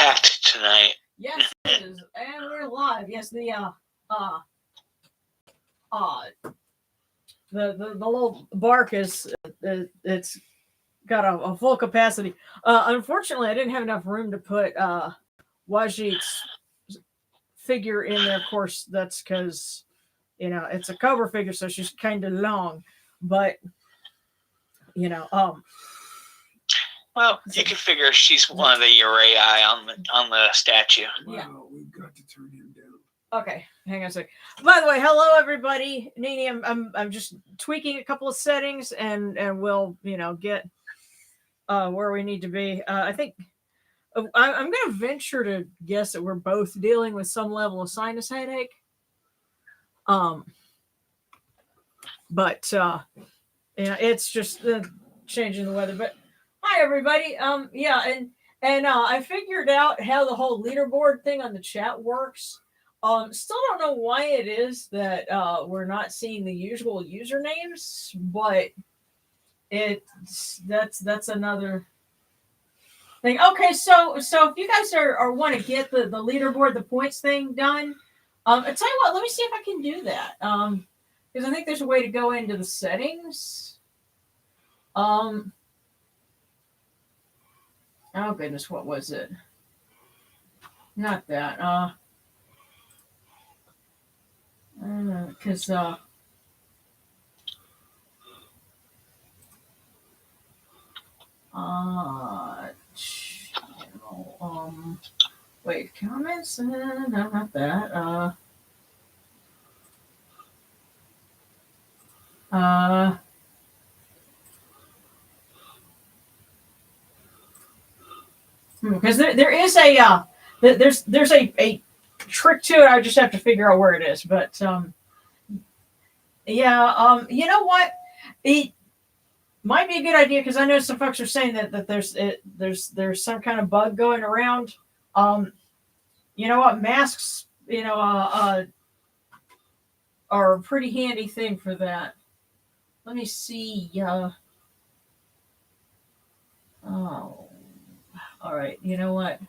packed tonight. Yes, it is, and we're live. Yes, the little bark is it's got a full capacity. Unfortunately, I didn't have enough room to put Wadjyt's figure in there. Of course, that's because it's a cover figure, so she's kind of long. But well, you can figure she's one of the Uraei on the statue. Yeah. Wow, we've got to turn him down. Okay, hang on a second. By the way, hello everybody. Nini, I'm just tweaking a couple of settings and we'll get where we need to be. I think I'm going to venture to guess that we're both dealing with some level of sinus headache. But it's just changing the weather. But hi everybody. I figured out how the whole leaderboard thing on the chat works. Still don't know why it is that we're not seeing the usual usernames, but that's another thing. Okay, so if you guys are want to get the leaderboard, the points thing done, I'll tell you what, let me see if I can do that. Because I think there's a way to go into the settings. Oh goodness, what was it? Not that. Because wait, comments? No, not that. Because there is there's a trick to it. I just have to figure out where it is. But you know what? It might be a good idea because I know some folks are saying that there's some kind of bug going around. You know what? Masks, are a pretty handy thing for that. Let me see. Oh, all right. You know what?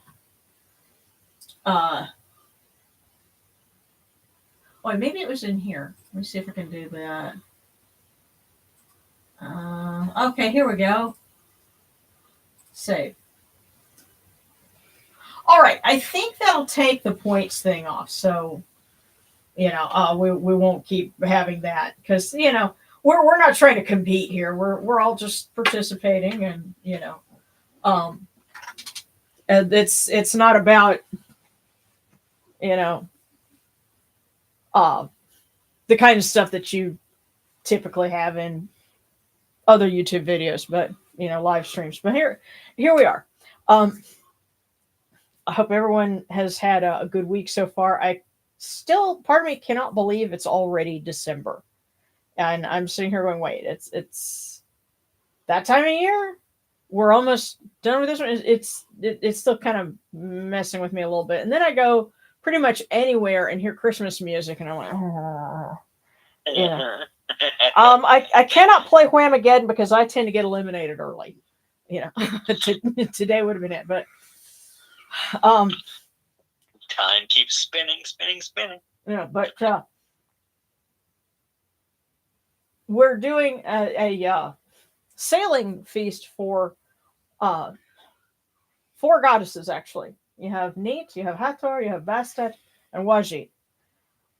Maybe it was in here. Let me see if I can do that. Okay, here we go. Save. All right, I think that'll take the points thing off. So, we won't keep having that because we're not trying to compete here. We're all just participating, and and it's not about the kind of stuff that you typically have in other YouTube videos, but live streams. But here we are. I hope everyone has had a good week so far. Part of me cannot believe it's already December, and I'm sitting here going, wait, it's that time of year. We're almost done with this one. It's still kind of messing with me a little bit, and then I go pretty much anywhere and hear Christmas music, and I'm like, I cannot play Whamageddon because I tend to get eliminated early. Today would have been it, but time keeps spinning. Yeah, but we're doing a sailing feast for 4 goddesses. Actually, you have Neith, you have Hathor, you have Bastet, and Wadjyt,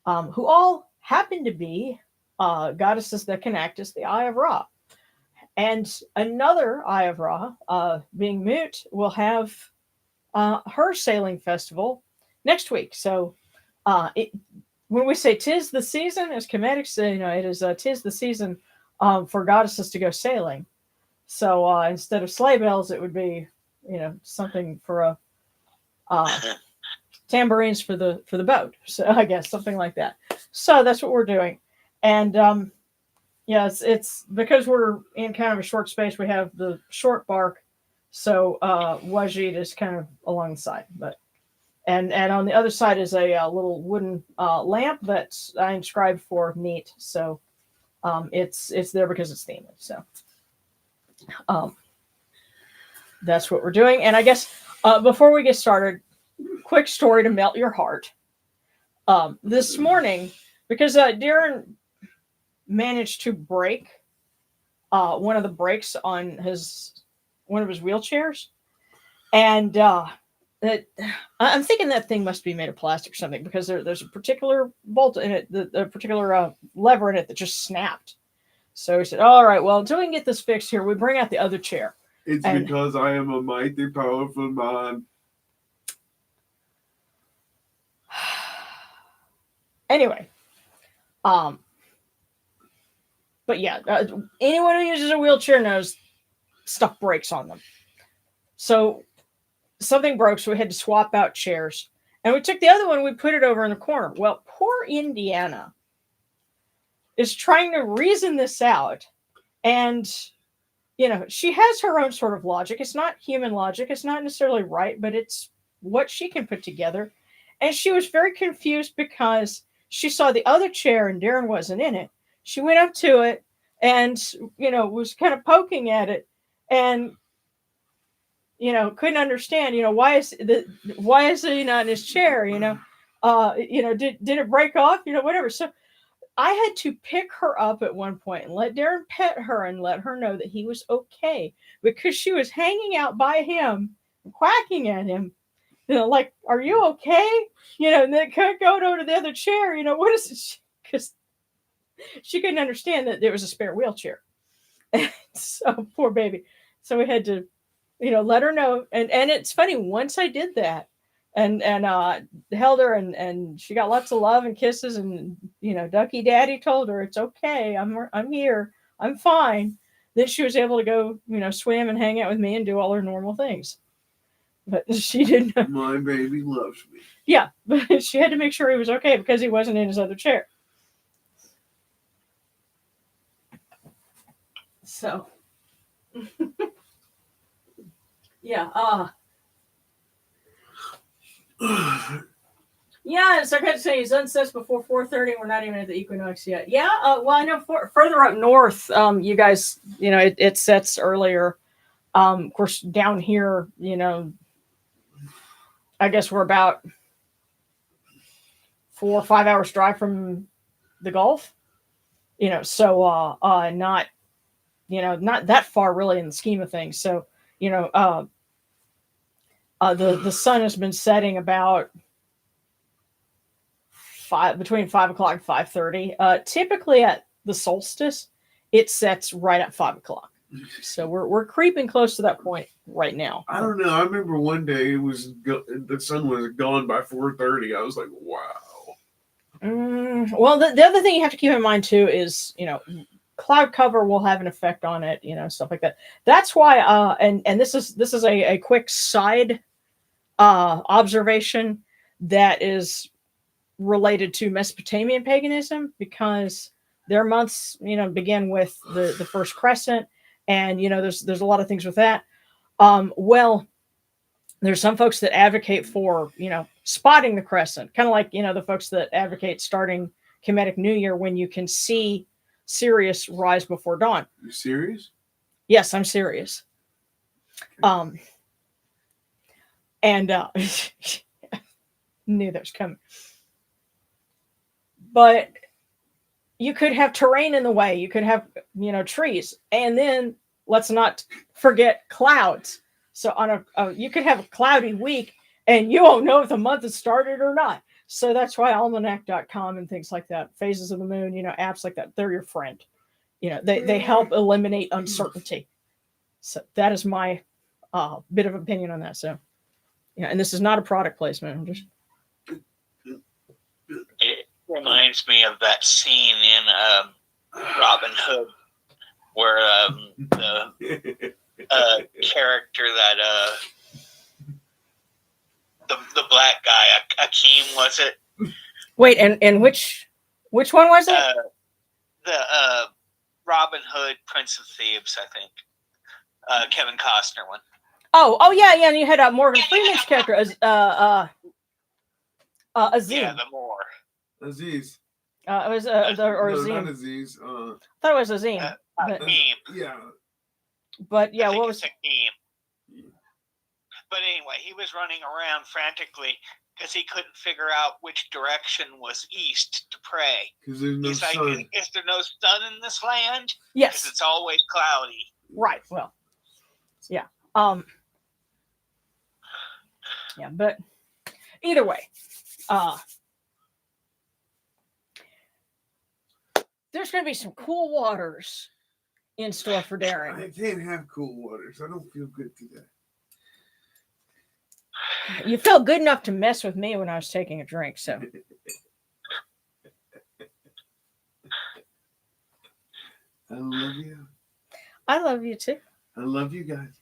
who all happen to be goddesses that can act as the Eye of Ra. And another Eye of Ra, being Mut, will have her sailing festival next week. So when we say 'tis the season, as Kemetic say, it is 'tis the season for goddesses to go sailing. So instead of sleigh bells, it would be something for tambourines for the boat. So I guess something like that. So that's what we're doing. And it's because we're in kind of a short space. We have the short bark, so Wadjyt is kind of alongside, but and on the other side is a little wooden lamp that I inscribed for Neith. So it's there because it's themed. So that's what we're doing. And I guess before we get started, quick story to melt your heart. This morning, because Darren managed to break one of the brakes on one of his wheelchairs, and I'm thinking that thing must be made of plastic or something, because there's a particular bolt in it, a particular lever in it that just snapped. So he said, "All right, well, until we can get this fixed here, we bring out the other chair." It's because I am a mighty powerful man. Anyway, but yeah, anyone who uses a wheelchair knows stuff breaks on them. So something broke, so we had to swap out chairs. And we took the other one, we put it over in the corner. Well, poor Indiana is trying to reason this out. And, she has her own sort of logic. It's not human logic. It's not necessarily right, but it's what she can put together. And she was very confused because she saw the other chair and Darren wasn't in it. She went up to it and, was kind of poking at it and, couldn't understand, why is he not in his chair? Did it break off? Whatever. So I had to pick her up at one point and let Darren pet her and let her know that he was okay, because she was hanging out by him, quacking at him, like, "Are you okay?" And then couldn't go over to the other chair. What is it? Because she couldn't understand that there was a spare wheelchair. So poor baby. So we had to, let her know. And it's funny, once I did that and held her and she got lots of love and kisses, and, Ducky Daddy told her, "It's okay. I'm here. I'm fine." Then she was able to go, swim and hang out with me and do all her normal things. But she didn't know. My baby loves me. Yeah, but she had to make sure he was okay because he wasn't in his other chair. So, yeah, yeah, so I got to say, sunsets before 4:30. We're not even at the equinox yet. Yeah, well, I know further up north, you guys, it sets earlier. Of course, down here, I guess we're about 4 or 5 hours drive from the Gulf. So not that far really in the scheme of things. So, the sun has been setting about between 5 o'clock and 5:30. Typically at the solstice, it sets right at 5 o'clock. So we're creeping close to that point right now. I don't know. I remember one day the sun was gone by 4:30. I was like, wow. Well, the other thing you have to keep in mind too is, cloud cover will have an effect on it, stuff like that. That's why, and this is a quick side observation that is related to Mesopotamian paganism, because their months, begin with the first crescent, and there's a lot of things with that. Well, there's some folks that advocate for spotting the crescent, kind of like the folks that advocate starting Kemetic New Year when you can see Sirius rise before dawn. You serious? Yes, I'm serious. And knew that was coming. But you could have terrain in the way. You could have, trees. And then let's not forget clouds. So you could have a cloudy week and you won't know if the month has started or not. So that's why almanac.com and things like that, phases of the moon, apps like that, they're your friend. They help eliminate uncertainty. So that is my bit of opinion on that. So, and this is not a product placement. I'm just... It reminds me of that scene in Robin Hood where the character that the black guy, Akeem, was it? Wait, and which one was it? The Robin Hood, Prince of Thieves, I think. Kevin Costner one. Oh yeah, and you had Morgan Freeman's character as Azim. Yeah, the Moor. Aziz. It was or Azim. No, not Aziz. I thought it was Azim. Akeem. Yeah. But yeah, I think what was it's Akeem. But anyway, he was running around frantically because he couldn't figure out which direction was east to pray. Because there's no He's like, sun. is there no sun in this land? Because Yes. it's always cloudy. Right. Well. Yeah. Yeah, but either way, there's going to be some cool waters in store for Darren. I can't have cool waters. I don't feel good today. You felt good enough to mess with me when I was taking a drink, so. I love you. I love you too. I love you guys.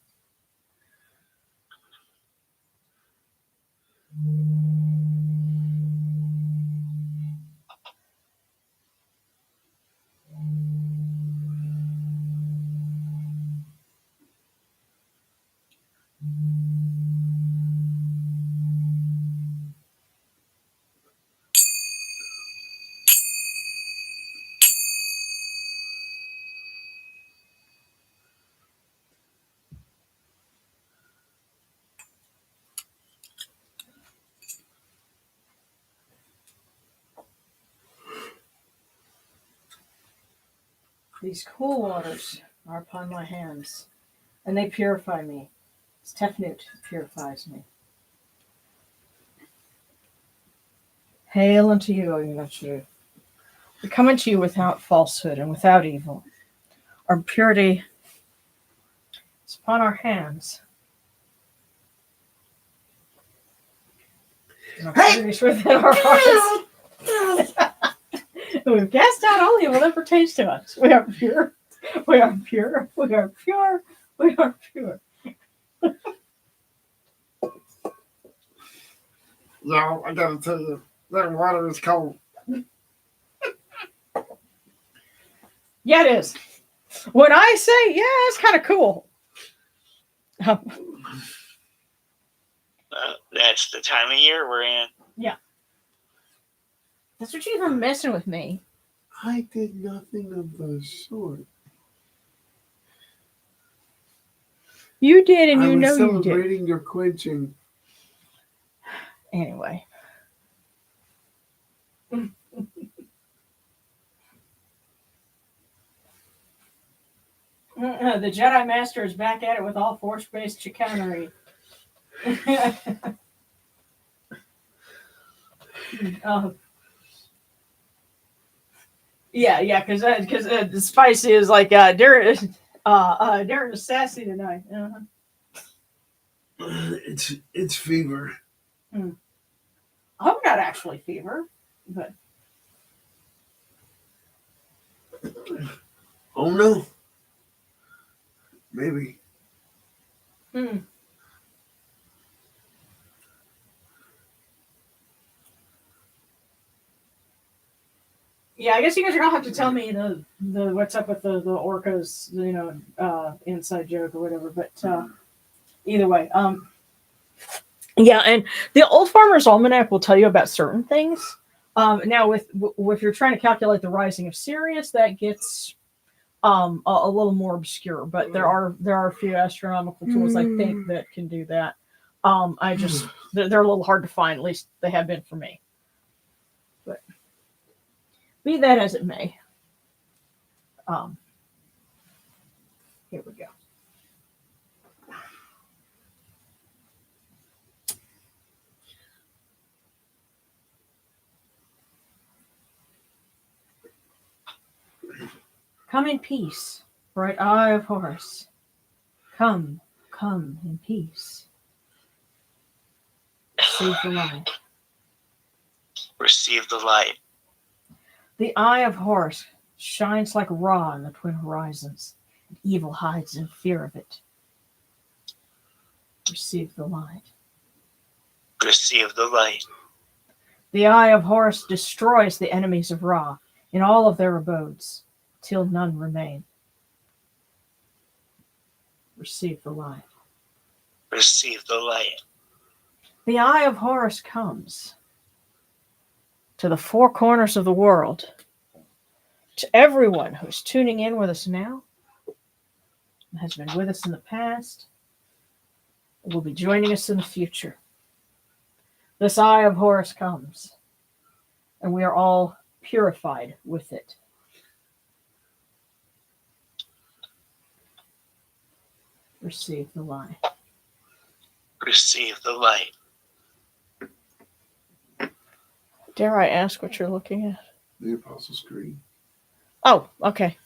These cool waters are upon my hands, and they purify me. It's Tefnut who purifies me. Hail unto you, O Wadjyt. We come unto you without falsehood and without evil. Our purity is upon our hands. And our purity is within our hearts. We've cast out all evil that pertains to us. We are pure. We are pure. We are pure. We are pure. Y'all, I gotta tell you, that water is cold. Yeah, it is. When I say, yeah, it's kind of cool. That's the time of year we're in. That's what you were messing with me. I did nothing of the sort. You did, and I you was know you did. celebrating your quenching. Anyway. The Jedi Master is back at it with all force-based chicanery. Yeah, because the spicy is like Darren is sassy tonight. Uh-huh. It's fever. I hope not actually fever, but Oh no. Maybe. Yeah, I guess you guys are gonna have to tell me the what's up with the orcas, inside joke or whatever. But either way, yeah, and the Old Farmer's Almanac will tell you about certain things. Now, if you're trying to calculate the rising of Sirius, that gets a little more obscure. But there are a few astronomical tools I think that can do that. They're a little hard to find. At least they have been for me. But be that as it may, here we go. Come in peace, bright eye of Horus. Come in peace. Receive the light. Receive the light. The eye of Horus shines like Ra in the twin horizons, and evil hides in fear of it. Receive the light. Receive the light. The eye of Horus destroys the enemies of Ra in all of their abodes, till none remain. Receive the light. Receive the light. The eye of Horus comes to the four corners of the world, to everyone who's tuning in with us now, and has been with us in the past, will be joining us in the future. This eye of Horus comes, and we are all purified with it. Receive the light. Receive the light. Dare I ask what you're looking at? The Apostles' Creed. Oh, okay.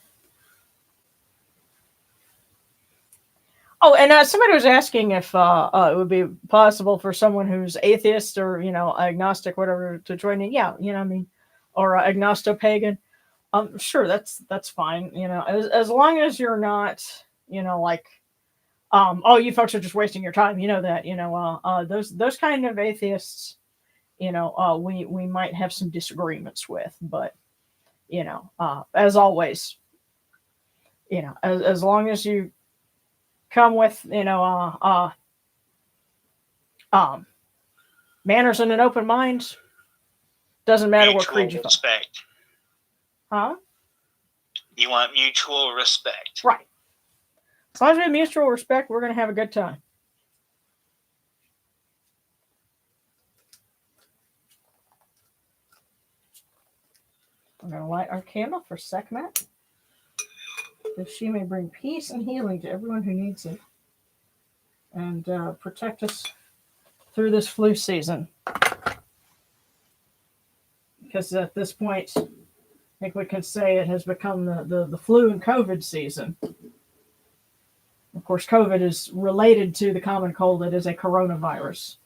Oh, and somebody was asking if it would be possible for someone who's atheist or, agnostic, whatever, to join in. Yeah, I mean, or agnosto-pagan. Sure, that's fine. As long as you're not, like, oh, you folks are just wasting your time. You know that. Those kind of atheists, we might have some disagreements with, but as always, as long as you come with manners and an open mind, doesn't matter what creed you follow. Respect. Huh? You want mutual respect. Right. As long as we have mutual respect, we're going to have a good time. We're going to light our candle for Sekhmet, that she may bring peace and healing to everyone who needs it, and protect us through this flu season. Because at this point, I think we can say it has become the flu and COVID season. Of course, COVID is related to the common cold. It is a coronavirus.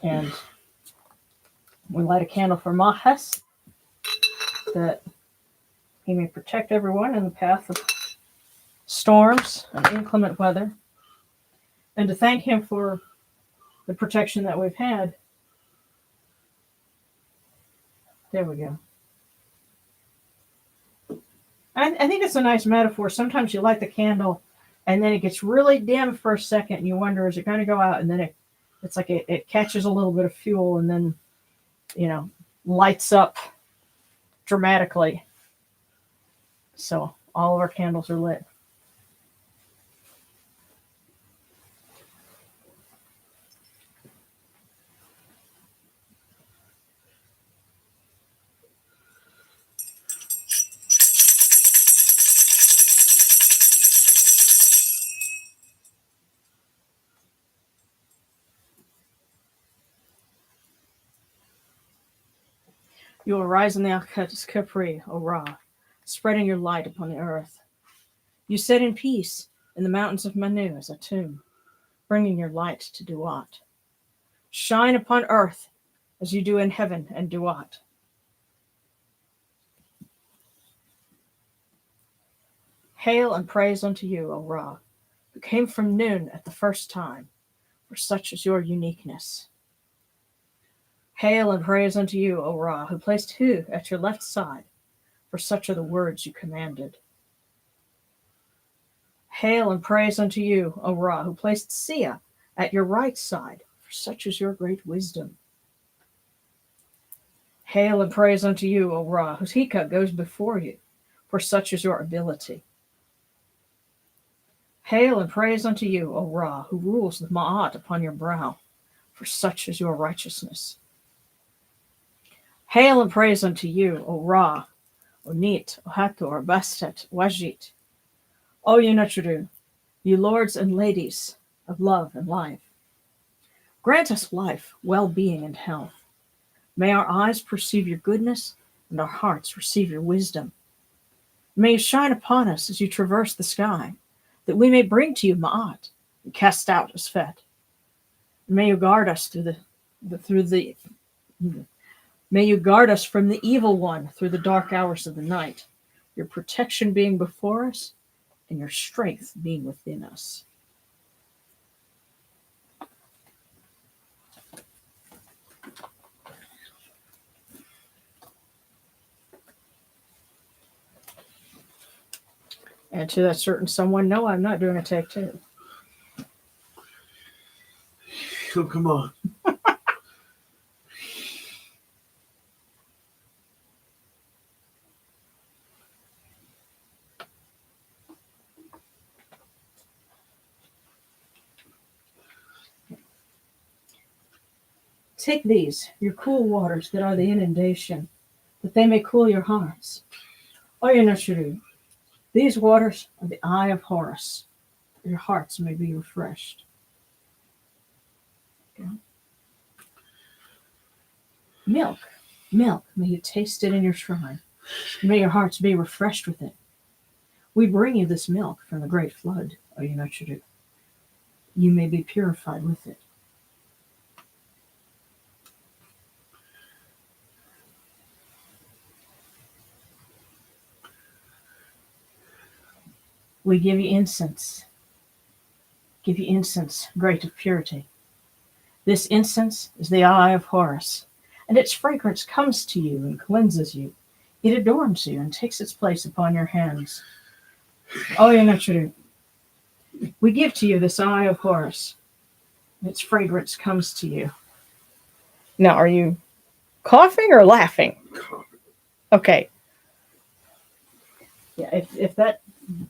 And we light a candle for Mahes, that he may protect everyone in the path of storms and inclement weather, and to thank him for the protection that we've had. There we go. I think it's a nice metaphor. Sometimes you light the candle and then it gets really dim for a second and you wonder, is it going to go out? And then it's like it catches a little bit of fuel and then, lights up dramatically. So all of our candles are lit. You will rise in the Al-Kapri, O Ra, spreading your light upon the earth. You sit in peace in the mountains of Manu as a tomb, bringing your light to Duat. Shine upon earth as you do in heaven and Duat. Hail and praise unto you, O Ra, who came from noon at the first time, for such is your uniqueness. Hail and praise unto you, O Ra, who placed Hu at your left side, for such are the words you commanded. Hail and praise unto you, O Ra, who placed Sia at your right side, for such is your great wisdom. Hail and praise unto you, O Ra, whose Hika goes before you, for such is your ability. Hail and praise unto you, O Ra, who rules the Ma'at upon your brow, for such is your righteousness. Hail and praise unto you, O Ra, O Neith, O Hathor, Bastet, Wadjyt, O Yunachuru, you lords and ladies of love and life. Grant us life, well-being, and health. May our eyes perceive your goodness and our hearts receive your wisdom. May you shine upon us as you traverse the sky, that we may bring to you Ma'at and cast out as Fet. May you guard us May you guard us from the evil one through the dark hours of the night, your protection being before us and your strength being within us. And to that certain someone, no, I'm not doing a take two. Oh, come on. Take these, your cool waters that are the inundation, that they may cool your hearts. Oyanachiru, these waters are the eye of Horus, that your hearts may be refreshed. Okay. Milk, milk, may you taste it in your shrine, and may your hearts be refreshed with it. We bring you this milk from the great flood, Oyanachiru. You may be purified with it. We give you incense. Give you incense, great of purity. This incense is the eye of Horus, and its fragrance comes to you and cleanses you. It adorns you and takes its place upon your hands. Oyanachiru, we give to you this eye of Horus, and its fragrance comes to you. Now, are you coughing or laughing? Okay. Yeah, if that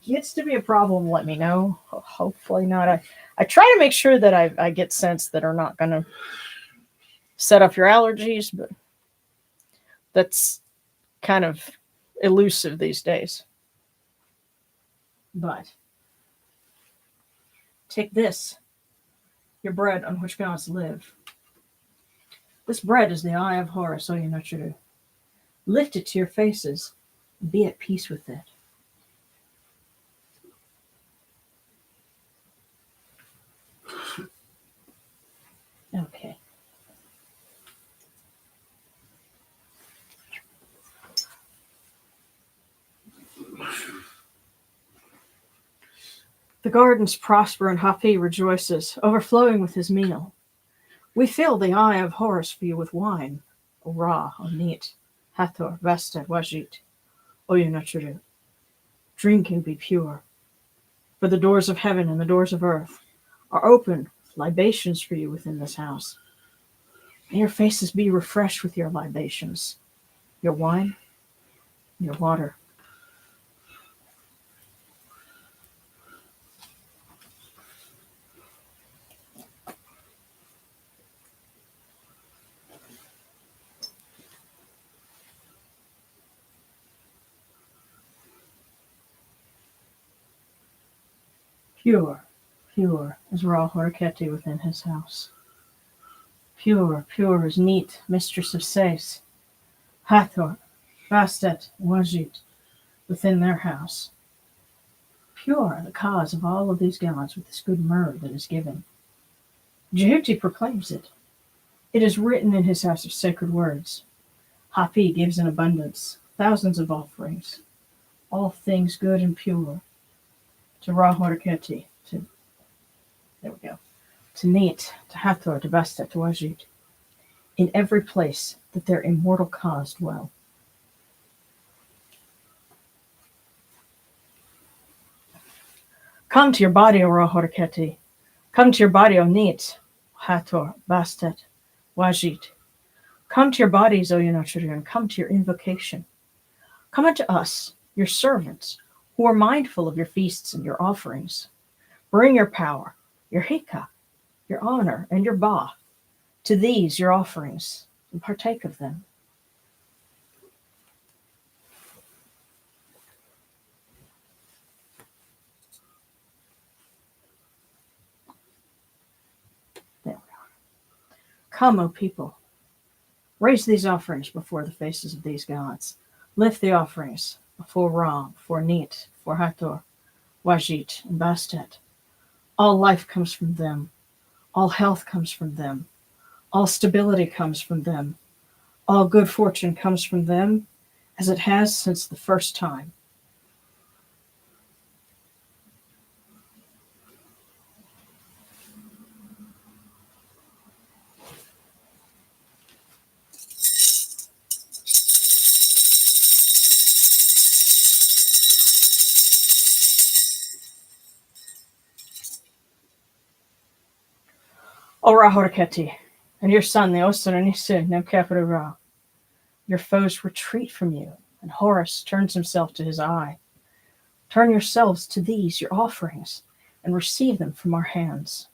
gets to be a problem, let me know. Hopefully not. I try to make sure that I get scents that are not going to set up your allergies, but that's kind of elusive these days. But take this, your bread on which gods live. This bread is the eye of Horus, Oyanachiru. Lift it to your faces and be at peace with it. Okay. The gardens prosper and Hapi rejoices, overflowing with his meal. We fill the eye of Horus for you with wine, O Ra, O Neith, Hathor, Bastet, Wadjyt, Oyanachiru. Drink and be pure. For the doors of heaven and the doors of earth are open with libations for you within this house. May your faces be refreshed with your libations, your wine, your water. Pure, pure is Ra Horiketi within his house. Pure, pure is Neith, mistress of Sais, Hathor, Bastet, Wadjyt, within their house. Pure are the cause of all of these gods with this good myrrh that is given. Jehuti proclaims it. It is written in his house of sacred words. Hapi gives in abundance, thousands of offerings, all things good and pure, to Ra Horiketi, to Neith, to Hathor, to Bastet, to Wadjyt, in every place that their immortal cause dwell. Come to your body, O Ra Horiketi. Come to your body, O Neith, Hathor, Bastet, Wadjyt. Come to your bodies, O Oyanachiru, and come to your invocation. Come unto us, your servants, who are mindful of your feasts and your offerings. Bring your power, your hika, your honor, and your ba, to these your offerings, and partake of them. There we are. Come, O people, raise these offerings before the faces of these gods. Lift the offerings before Ra, before Neith, before Hathor, Wadjyt, and Bastet. All life comes from them. All health comes from them. All stability comes from them. All good fortune comes from them, as it has since the first time. O Ra Horiketi, and your son, the Osiranisu, no capital Ra. Your foes retreat from you, and Horus turns himself to his eye. Turn yourselves to these, your offerings, and receive them from our hands.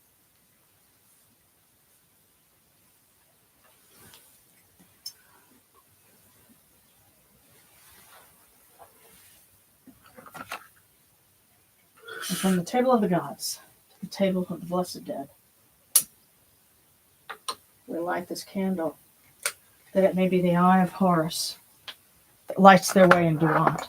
And from the table of the gods to the table of the blessed dead, we light this candle that it may be the eye of Horus that lights their way into want.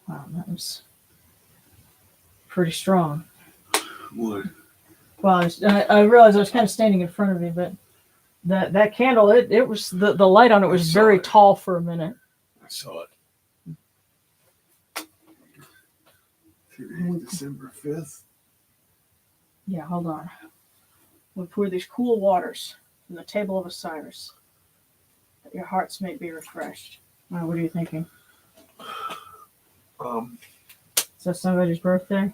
Wow, that was pretty strong. What? Well, I realized I was kind of standing in front of you, but that candle, it was the light on it was very tall for a minute. I saw it. Today, December 5th. Yeah, hold on. We pour these cool waters from the table of Osiris, that your hearts may be refreshed. Wow, what are you thinking? Is that somebody's birthday?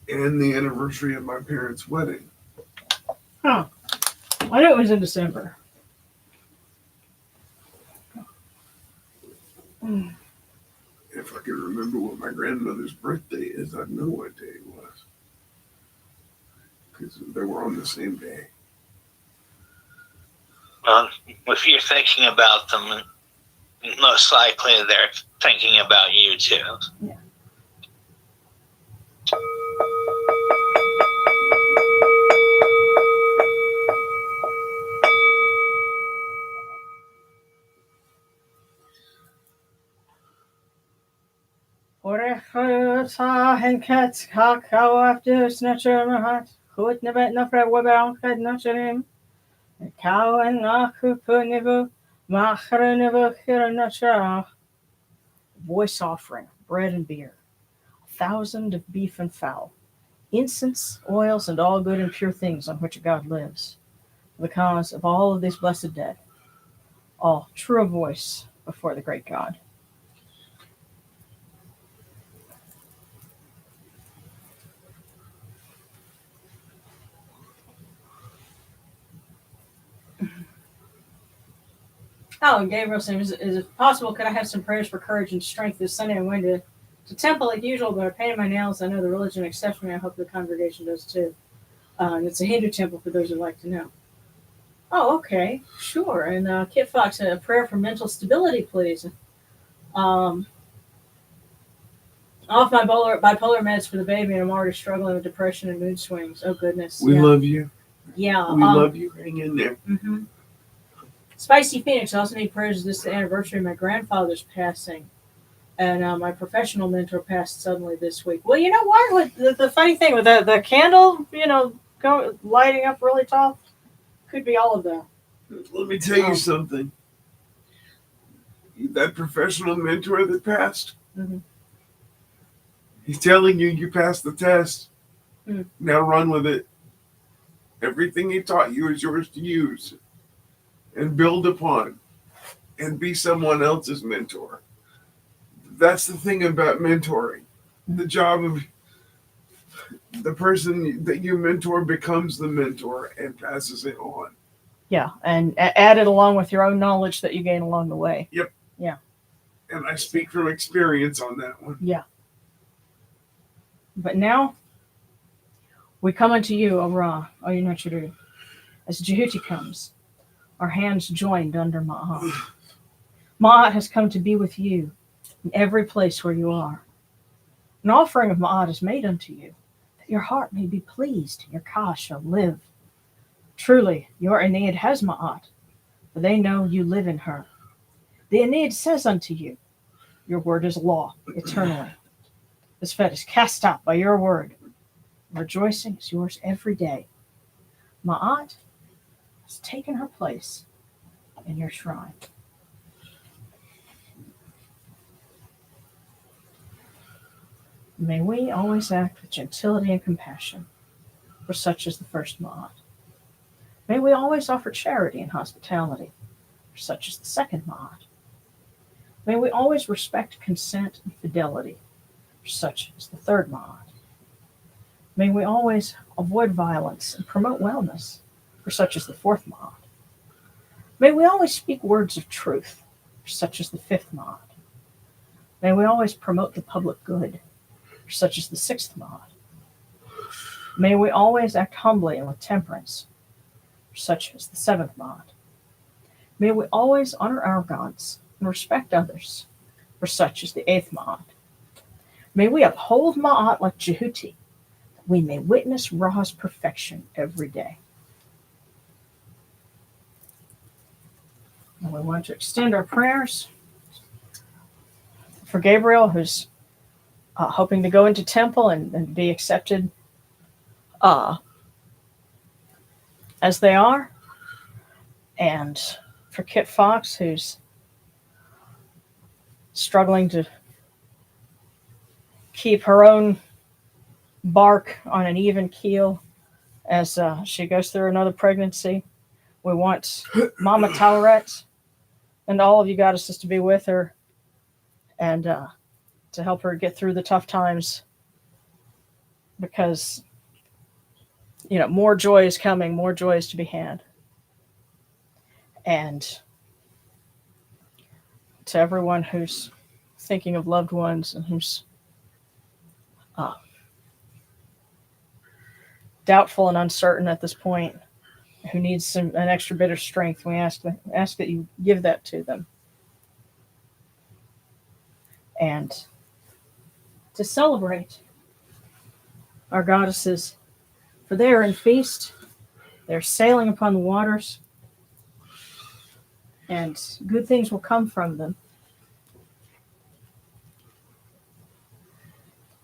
And the anniversary of my parents' wedding. Huh. I knew it was in December. If I could remember what my grandmother's birthday is, I'd know what day it was. Because they were on the same day. Well, if you're thinking about them, most likely they're thinking about you too. Yeah. Voice offering, bread and beer, 1,000 of beef and fowl, incense, oils, and all good and pure things on which God lives, for the cause of all of these blessed dead, all true of voice before the great God. Oh, and Gabriel saying, is it possible, could I have some prayers for courage and strength this Sunday? I'm going to temple like usual, but I painted my nails. I know the religion accepts me. I hope the congregation does too. And it's a Hindu temple for those who'd like to know. Oh, okay. Sure. And Kit Fox, a prayer for mental stability, please. Off my bipolar meds for the baby, and I'm already struggling with depression and mood swings. Oh, goodness. We love you. Yeah. We love you. Hang in there. Mm-hmm. Spicy Phoenix, I also need prayers. This is the anniversary of my grandfather's passing. And my professional mentor passed suddenly this week. Well, you know what? The funny thing with the candle, lighting up really tall, could be all of that. Let me tell you something. That professional mentor that passed, he's telling you passed the test. Now run with it. Everything he taught you is yours to use and build upon and be someone else's mentor. That's the thing about mentoring. The job of the person that you mentor becomes the mentor and passes it on. Yeah, and add it along with your own knowledge that you gain along the way. Yep. Yeah. And I speak from experience on that one. Yeah. But now, we come unto you, O Ra, O Yunachiru, as Jehuti comes, our hands joined under Ma'at. Ma'at has come to be with you in every place where you are. An offering of Ma'at is made unto you, that your heart may be pleased, and your Ka shall live. Truly, your Aeneid has Ma'at, for they know you live in her. The Aeneid says unto you, your word is law, eternally. This fed is cast out by your word. Rejoicing is yours every day. Ma'at has taken her place in your shrine. May we always act with gentility and compassion, for such is the first Ma'at. May we always offer charity and hospitality, for such is the second Ma'at. May we always respect consent and fidelity, for such is the third Ma'at. May we always avoid violence and promote wellness, for such is the fourth Ma'at. May we always speak words of truth, for such is the fifth Ma'at. May we always promote the public good, for such is the sixth Ma'at. May we always act humbly and with temperance, for such is the seventh Ma'at. May we always honor our gods and respect others, for such is the 8th Ma'at. May we uphold Ma'at like Jehuti, that we may witness Ra's perfection every day. And we want to extend our prayers for Gabriel, who's hoping to go into temple and be accepted as they are, and for Kit Fox, who's struggling to keep her own bark on an even keel as she goes through another pregnancy. We want Mama Taweret and all of you goddesses to be with her and to help her get through the tough times, because more joy is coming, more joy is to be had. And to everyone who's thinking of loved ones and who's doubtful and uncertain at this point, who needs an extra bit of strength, we ask that you give that to them. And to celebrate our goddesses, for they are in feast, they're sailing upon the waters, and good things will come from them.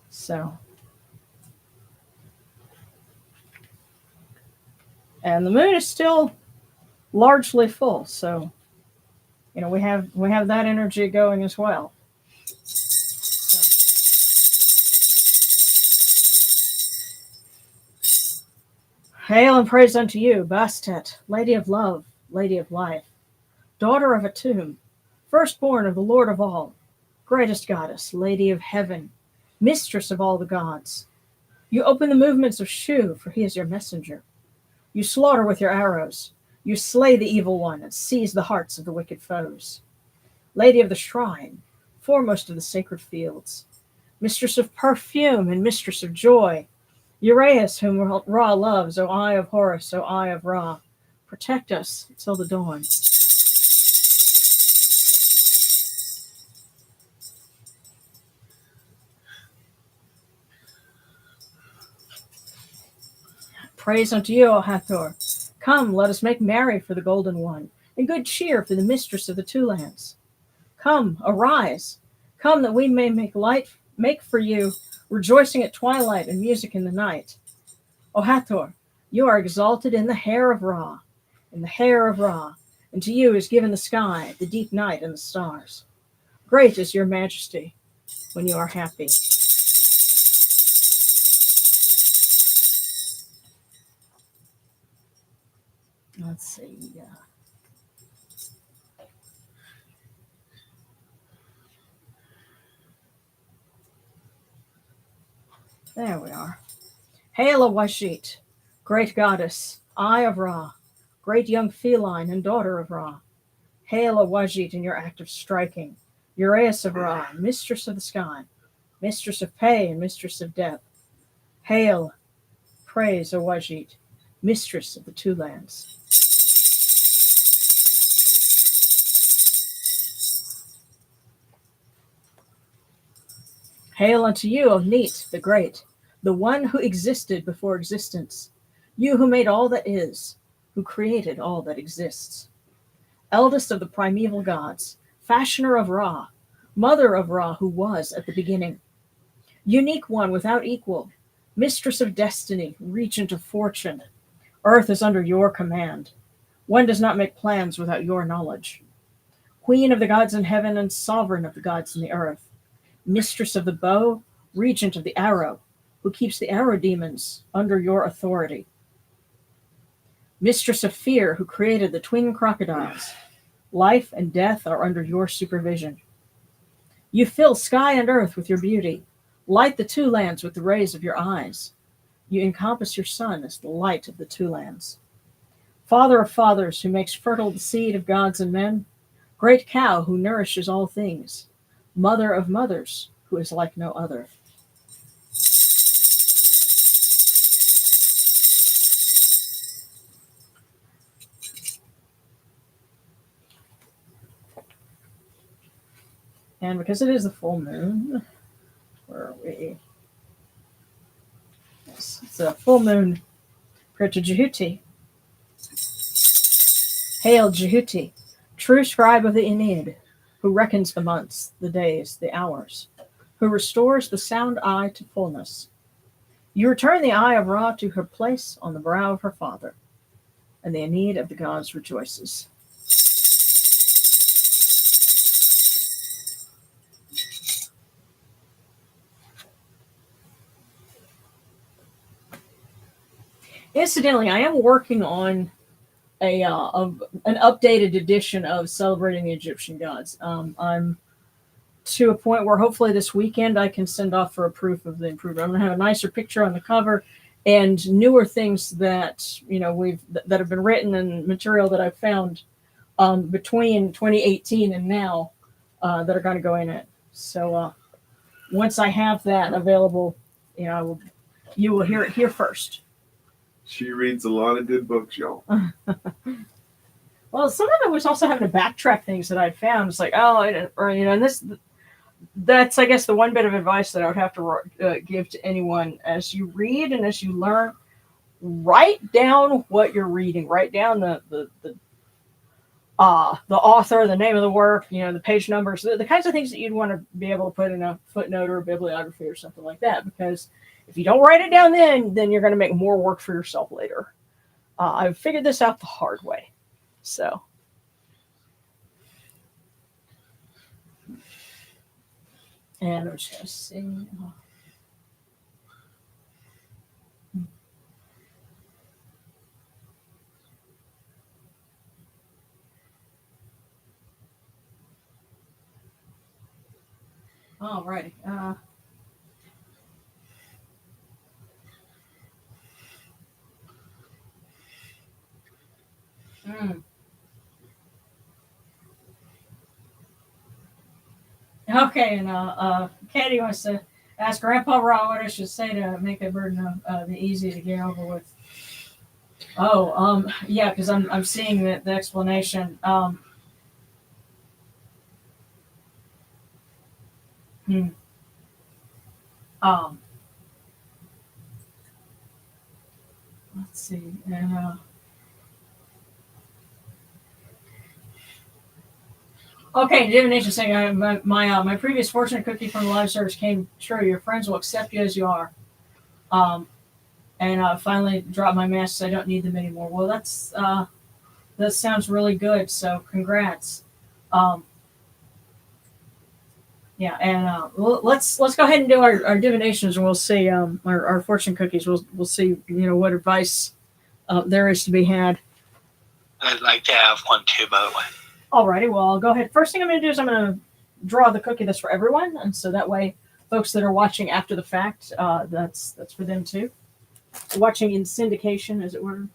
So, and the moon is still largely full, so we have that energy going as well. Hail and praise unto you, Bastet, Lady of Love, Lady of Life, Daughter of Atum, firstborn of the Lord of all, greatest goddess, Lady of Heaven, Mistress of all the gods. You open the movements of Shu, for he is your messenger. You slaughter with your arrows. You slay the evil one and seize the hearts of the wicked foes. Lady of the Shrine, foremost of the sacred fields, Mistress of perfume and Mistress of joy, Uraeus, whom Ra loves, O Eye of Horus, O Eye of Ra, protect us till the dawn. Praise unto you, O Hathor. Come, let us make merry for the Golden One, and good cheer for the Mistress of the Two Lands. Come, arise. Come, that we may make for you rejoicing at twilight and music in the night. O Hathor, you are exalted in the hair of Ra, and to you is given the sky, the deep night, and the stars. Great is your majesty when you are happy. Let's see. There we are. Hail, Wadjyt, great goddess, Eye of Ra, great young feline and daughter of Ra. Hail, Wadjyt, in your act of striking, Uraeus of Ra, mistress of the sky, mistress of pay and mistress of death. Hail, praise, Wadjyt, mistress of the Two Lands. Hail unto you, O Neith, the great, the one who existed before existence, you who made all that is, who created all that exists. Eldest of the primeval gods, fashioner of Ra, mother of Ra who was at the beginning. Unique one without equal, mistress of destiny, regent of fortune. Earth is under your command. One does not make plans without your knowledge. Queen of the gods in heaven and sovereign of the gods in the earth. Mistress of the bow, regent of the arrow, who keeps the arrow demons under your authority. Mistress of fear, who created the twin crocodiles. Life and death are under your supervision. You fill sky and earth with your beauty, light the two lands with the rays of your eyes. You encompass your son as the light of the two lands. Father of fathers, who makes fertile the seed of gods and men, great cow who nourishes all things, mother of mothers, who is like no other. And because it is the full moon, where are we? Yes, it's a full moon. Prayer to Jehuti. Hail Jehuti, true scribe of the Aeneid, who reckons the months, the days, the hours, who restores the sound eye to fullness. You return the eye of Ra to her place on the brow of her father, and the Aeneid of the gods rejoices. Incidentally, I am working on an updated edition of Celebrating the Egyptian Gods. I'm to a point where hopefully this weekend I can send off for a proof of the improvement. I'm going to have a nicer picture on the cover and newer things that that have been written and material that I've found between 2018 and now that are going to go in it. So once I have that available, you will hear it here first. She reads a lot of good books, y'all. Well, some of it was also having to backtrack things that I'd found. It's like, and that's, I guess, the one bit of advice that I would have to give to anyone as you read and as you learn. Write down what you're reading. Write down the author, the name of the work, the page numbers, the kinds of things that you'd want to be able to put in a footnote or a bibliography or something like that. Because if you don't write it down then you're going to make more work for yourself later. I've figured this out the hard way. So. And I'm just going to see. All righty. Okay, and Katie wants to ask Grandpa Ra what I should say to make a burden of the easy to get over with. Yeah, because I'm seeing the explanation. Let's see. And okay, divination saying my previous fortune cookie from the live service came true. Your friends will accept you as you are. And finally dropped my masks. I don't need them anymore. Well, that sounds really good. So congrats. Yeah, and let's go ahead and do our divinations, and we'll see our fortune cookies. We'll see what advice there is to be had. I'd like to have one too, by the way. Alrighty, well, I'll go ahead. First thing I'm going to do is I'm going to draw the cookie that's for everyone, and so that way, folks that are watching after the fact, that's for them too. Watching in syndication, as it were.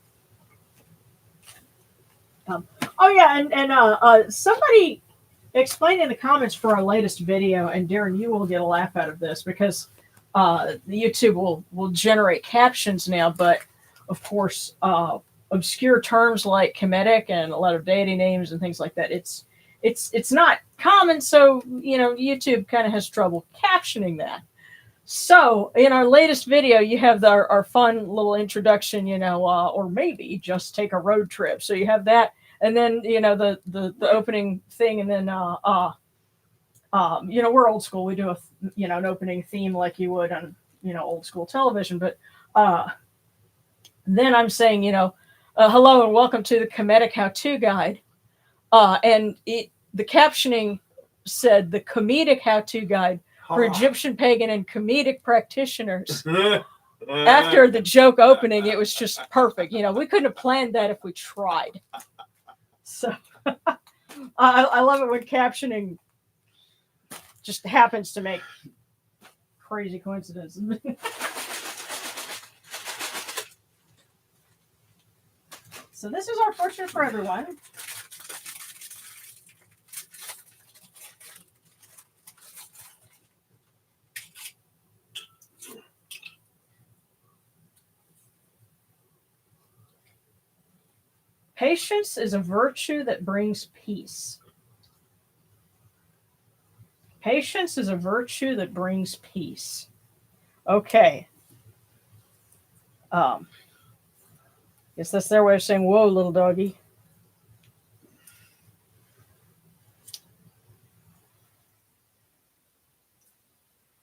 Somebody explain in the comments for our latest video, and Darren, you will get a laugh out of this because the YouTube will generate captions now, but of course, obscure terms like Kemetic and a lot of deity names and things like that, it's not common, so YouTube kind of has trouble captioning that. So in our latest video, you have our fun little introduction, or maybe just take a road trip. So you have that, and then the opening thing, and then we're old school. We do an opening theme like you would on old school television. But then I'm saying hello and welcome to the Kemetic How-To Guide, and the captioning said the Comedic How-To Guide for Egyptian pagan and comedic practitioners. After the joke opening, it was just perfect. We couldn't have planned that if we tried. So I love it when captioning just happens to make crazy coincidences. So this is our fortune for everyone. Patience is a virtue that brings peace. Patience is a virtue that brings peace. Okay. Guess that's their way of saying, whoa, little doggy.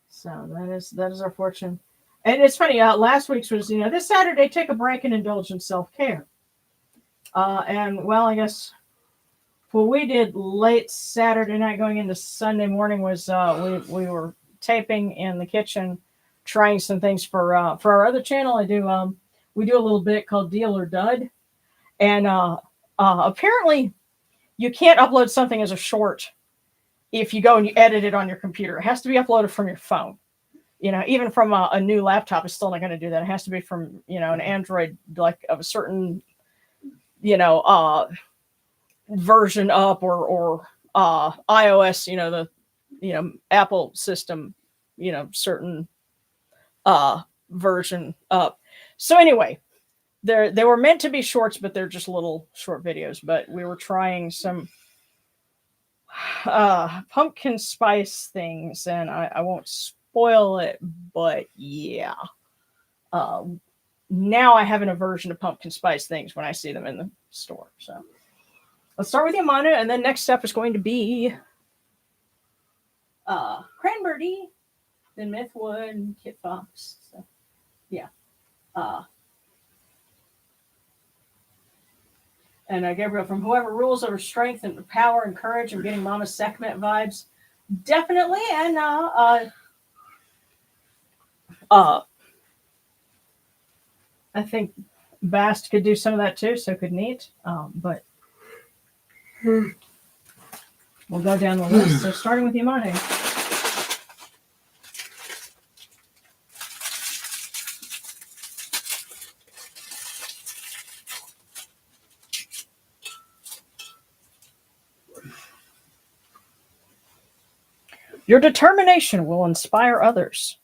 So that is our fortune. And it's funny, last week's was, this Saturday, take a break and indulge in self-care. And, well, I guess what we did late Saturday night going into Sunday morning was we were taping in the kitchen, trying some things for our other channel. We do a little bit called Deal or Dud. And apparently you can't upload something as a short if you go and you edit it on your computer. It has to be uploaded from your phone. Even from a new laptop, it's still not going to do that. It has to be from, an Android, like of a certain, version up or iOS, the, Apple system, certain version up. So anyway, they were meant to be shorts, but they're just little short videos. But we were trying some pumpkin spice things, and I won't spoil it, but yeah. Now I have an aversion to pumpkin spice things when I see them in the store. So let's start with Yamana, and then next up is going to be Cranberry, then Mythwood, and Kit Fox. So yeah. And Gabriel from Whoever Rules Over Strength and Power and Courage. I'm getting Mama Sekhmet vibes. Definitely. And I think Bast could do some of that too, so could Neith. But we'll go down the list. So starting with Yamane. Your determination will inspire others.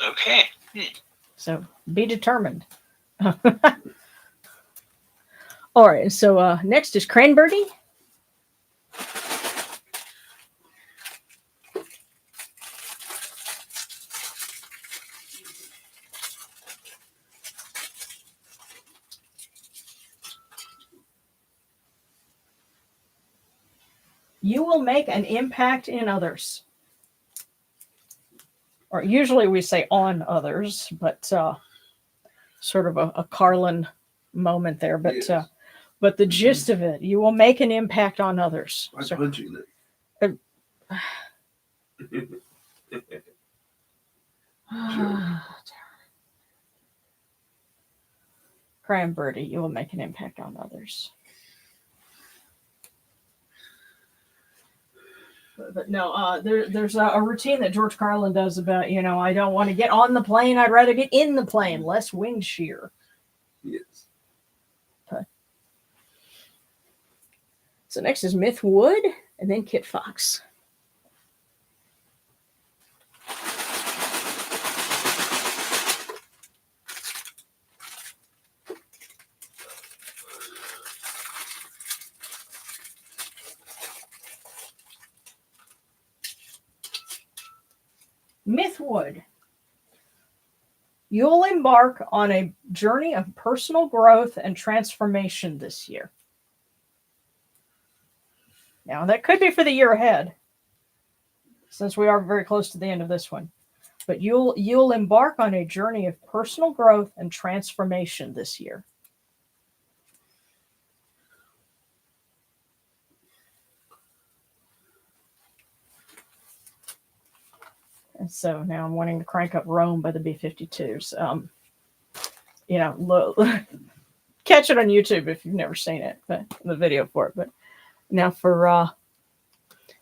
Okay. So be determined. All right. So next is Cranberry. You will make an impact in others. Or usually we say on others, but sort of a Carlin moment there. But yes. But the gist of it, you will make an impact on others. By punching it. Cranberry, you will make an impact on others. But no, there's a routine that George Carlin does about, I don't want to get on the plane. I'd rather get in the plane. Less wind shear. Yes. Okay. So next is Mythwood and then Kit Fox. Mythwood. You'll embark on a journey of personal growth and transformation this year. Now, that could be for the year ahead, since we are very close to the end of this one. But you'll embark on a journey of personal growth and transformation this year. And so now I'm wanting to crank up Rome by the B-52s. Catch it on YouTube if you've never seen it, but the video for it. But now for,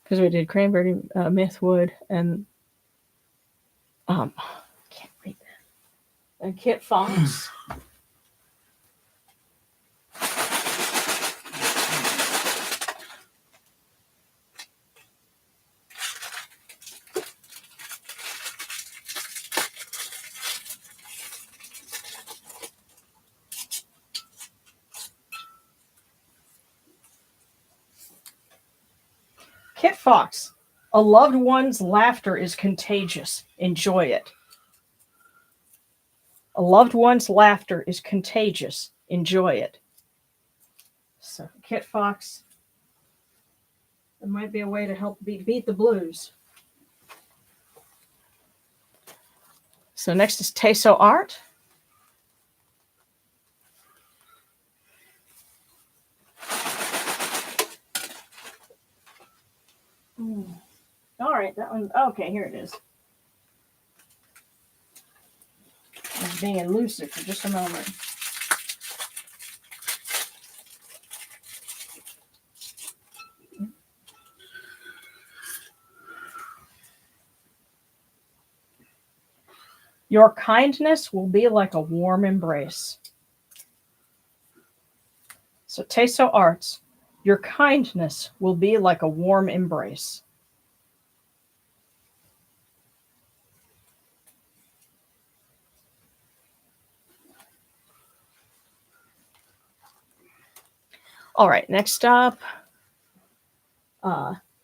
because we did Cranberry, Mythwood, and can't read that. And Kit Fox. Kit Fox, a loved one's laughter is contagious. Enjoy it. A loved one's laughter is contagious. Enjoy it. So, Kit Fox, there might be a way to help beat the blues. So next is Teso Art. All right, that one. Okay, here it is. I'm being elusive for just a moment. Your kindness will be like a warm embrace. So Teso Arts, your kindness will be like a warm embrace. All right, next up,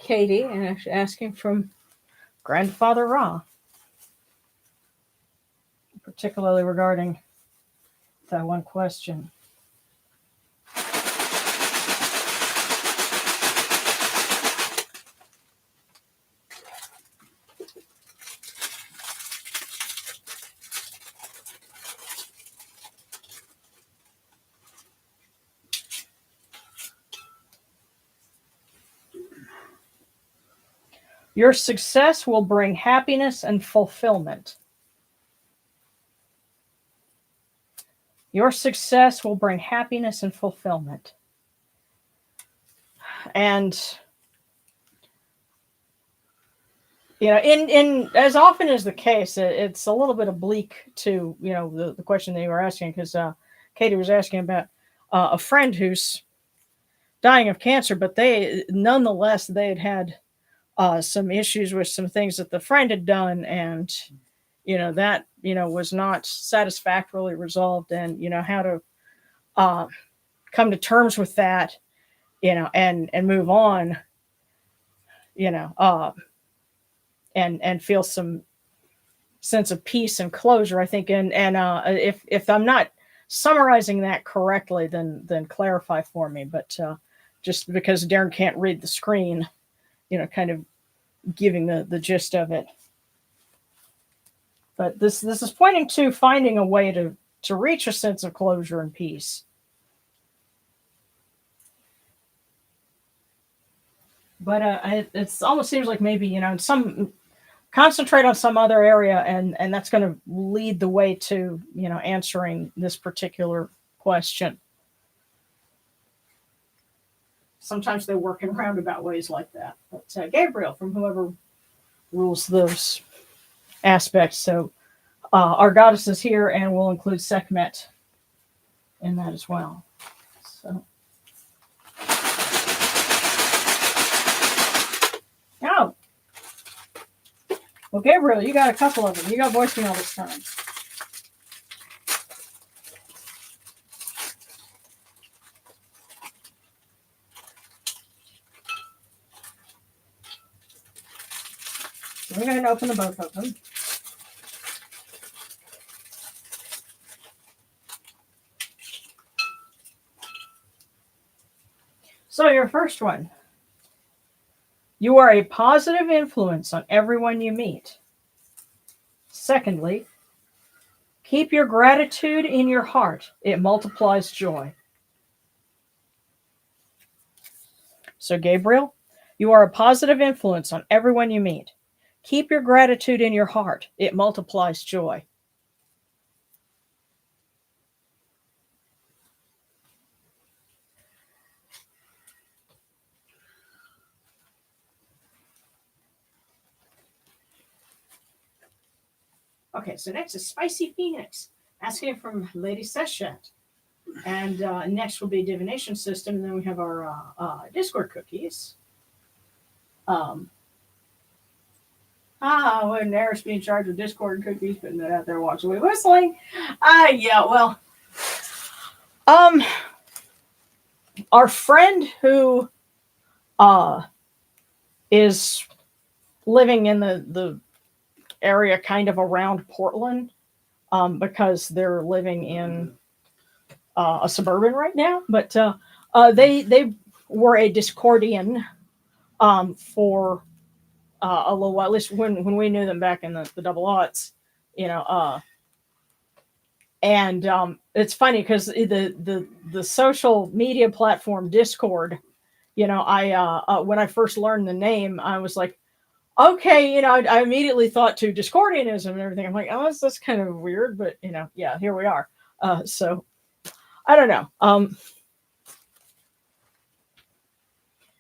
Katie, and actually asking from Grandfather Ra, particularly regarding that one question. Your success will bring happiness and fulfillment. Your success will bring happiness and fulfillment. And you know, in as often as the case, it's a little bit oblique to, you know, the question that you were asking, because Katie was asking about a friend who's dying of cancer, but nonetheless they had some issues with some things that the friend had done, and you know that, you know, was not satisfactorily resolved, and you know how to come to terms with that, you know, and move on, you know, and feel some sense of peace and closure, I think. And if I'm not summarizing that correctly, then clarify for me. But just because Darren can't read the screen, you know, kind of giving the gist of it. But this is pointing to finding a way to reach a sense of closure and peace. But it almost seems like maybe, you know, concentrate on some other area, and that's going to lead the way to, you know, answering this particular question. Sometimes they work in roundabout ways like that. But Gabriel, from whoever rules those aspects. So our goddess is here, and we'll include Sekhmet in that as well. So. Oh. Well, Gabriel, you got a couple of them. You got voicemail this time. So we're going to open the both of them. So your first one. You are a positive influence on everyone you meet. Secondly, keep your gratitude in your heart. It multiplies joy. So Gabriel, you are a positive influence on everyone you meet. Keep your gratitude in your heart. It multiplies joy. Okay, so next is Spicy Phoenix, asking from Lady Seshat. And next will be Divination System, and then we have our Discord cookies. Wouldn't Eris be in charge of Discord cookies, putting that out there, watch away whistling. Yeah, well, our friend who is living in the area kind of around Portland, because they're living in a suburban right now. But they were a Discordian for a little while, at least when we knew them back in the double aughts, and it's funny because the social media platform Discord, I when I first learned the name, I was like, okay, I immediately thought to Discordianism and everything. I'm like, oh, that's kind of weird, but yeah, here we are. So I don't know.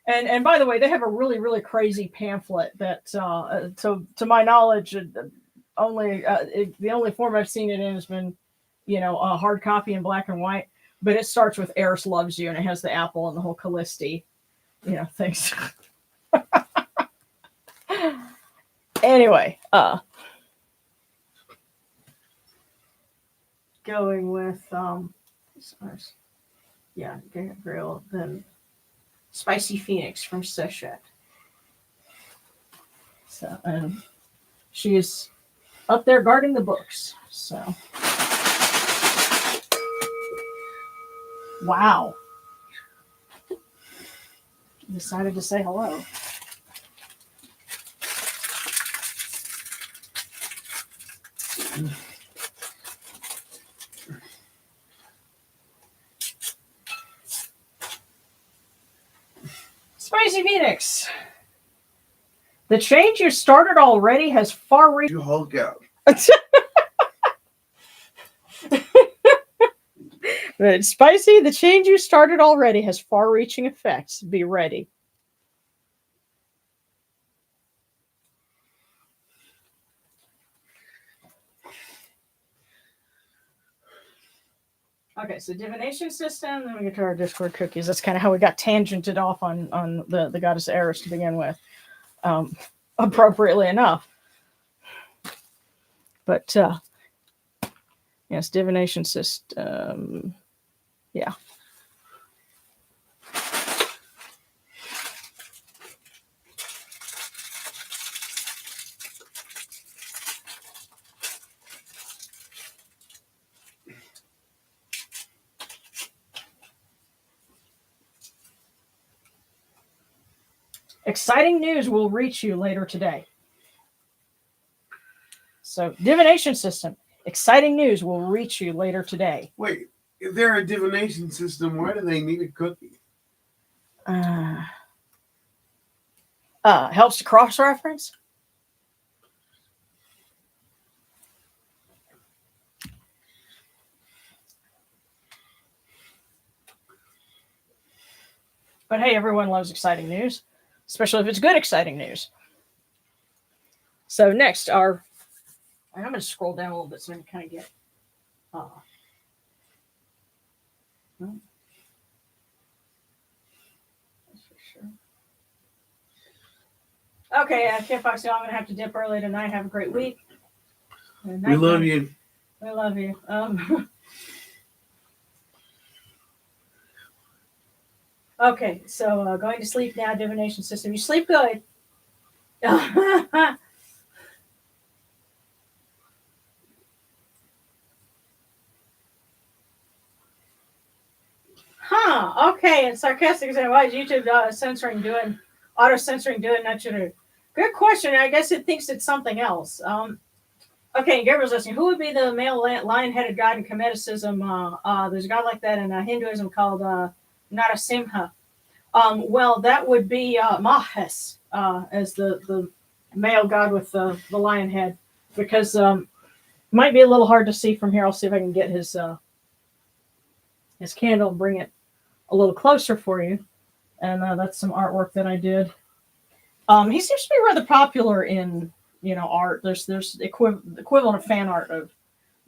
And by the way, they have a really, really crazy pamphlet that, to my knowledge, the only form I've seen it in has been, a hard copy in black and white. But it starts with Eris loves you, and it has the apple and the whole Callisti, things. Anyway, going with Gabriel, then Spicy Phoenix from Seshet. So, she is up there guarding the books. So, wow. Decided to say hello. Spicy Phoenix. The change you started already has far reached. You Hulk out. But Spicy, the change you started already has far-reaching effects. Be ready. Okay, so divination system, then we get to our Discord cookies. That's kind of how we got tangented off on the Goddess Eris to begin with. Appropriately enough. But, yes, divination system. Yeah. Exciting news will reach you later today. So, divination system. Exciting news will reach you later today. Wait, if they're a divination system, why do they need a cookie? Helps to cross-reference. But hey, everyone loves exciting news, especially if it's good exciting news. So next, I'm going to scroll down a little bit so I can kind of get. That's for sure. Okay, Kid Foxy, I'm going to have to dip early tonight. Have a great week. We love you. We love you. Okay, so going to sleep now, divination system. You sleep good. Okay, and sarcastic saying, why is YouTube auto-censoring doing that? Good question. I guess it thinks it's something else. Okay, Gabriel's listening. Who would be the male lion-headed god in Kemeticism? There's a god like that in Hinduism called Narasimha. Well, that would be Mahes as the male god with the lion head, because might be a little hard to see from here. I'll see if I can get his candle and bring it a little closer for you. And that's some artwork that I did. He seems to be rather popular in art. There's equivalent of fan art of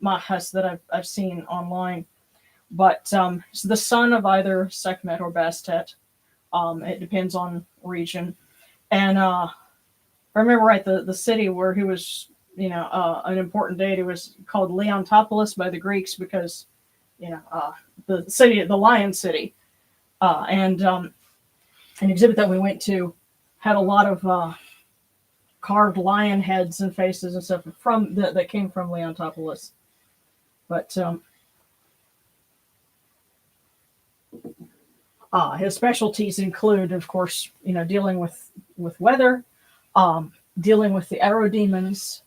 Mahes that I've seen online. But it's the son of either Sekhmet or Bastet. It depends on region. And if I remember right, the city where he was, an important deity was called Leontopolis by the Greeks because, the city, the Lion City. And an exhibit that we went to had a lot of carved lion heads and faces and stuff from that came from Leontopoulos. But his specialties include, of course, dealing with weather, dealing with the aerodemons,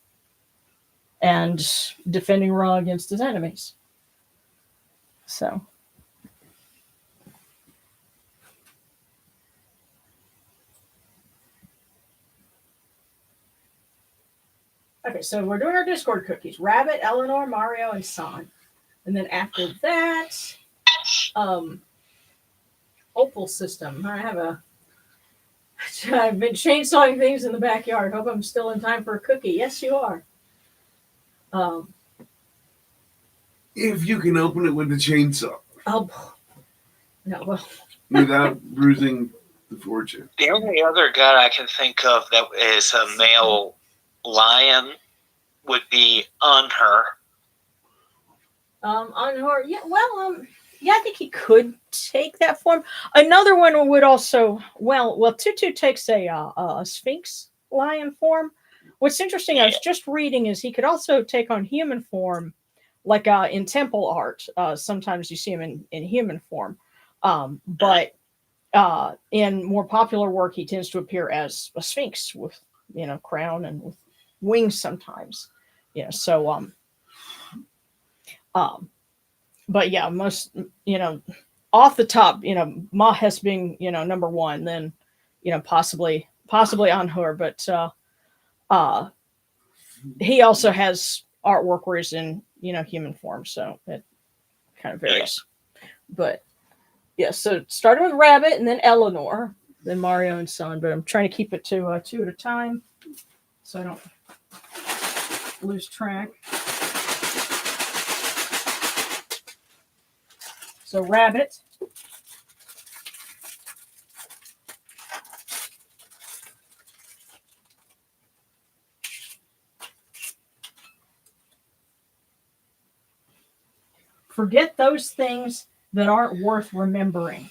and defending Ra against his enemies. So. Okay, so we're doing our Discord cookies. Rabbit, Eleanor, Mario, and San. And then after that, Opal system. I've been chainsawing things in the backyard. Hope I'm still in time for a cookie. Yes, you are. If you can open it with a chainsaw. Oh, no, well. Without bruising the fortune. The only other god I can think of that is a male lion would be Unher. Unher, yeah, well, yeah, I think he could take that form. Another one would also, well, Tutu takes a Sphinx lion form. What's interesting, I was just reading, is he could also take on human form, like in temple art. Sometimes you see him in human form. But in more popular work, he tends to appear as a Sphinx with, crown and with wings sometimes. So, but yeah, most, off the top, Mahes being, number one, then, possibly Anhur, but he also has artwork where he's in, human form, so it kind of varies. But yeah, so starting with Rabbit and then Eleanor, then Mario and San, but I'm trying to keep it to 2 at a time so I don't lose track. So Rabbit. Forget those things that aren't worth remembering.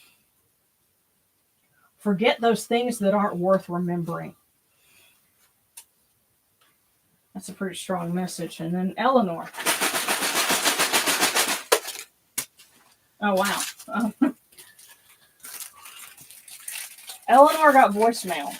Forget those things that aren't worth remembering. That's a pretty strong message. And then Eleanor. Oh, wow. Eleanor got voicemail.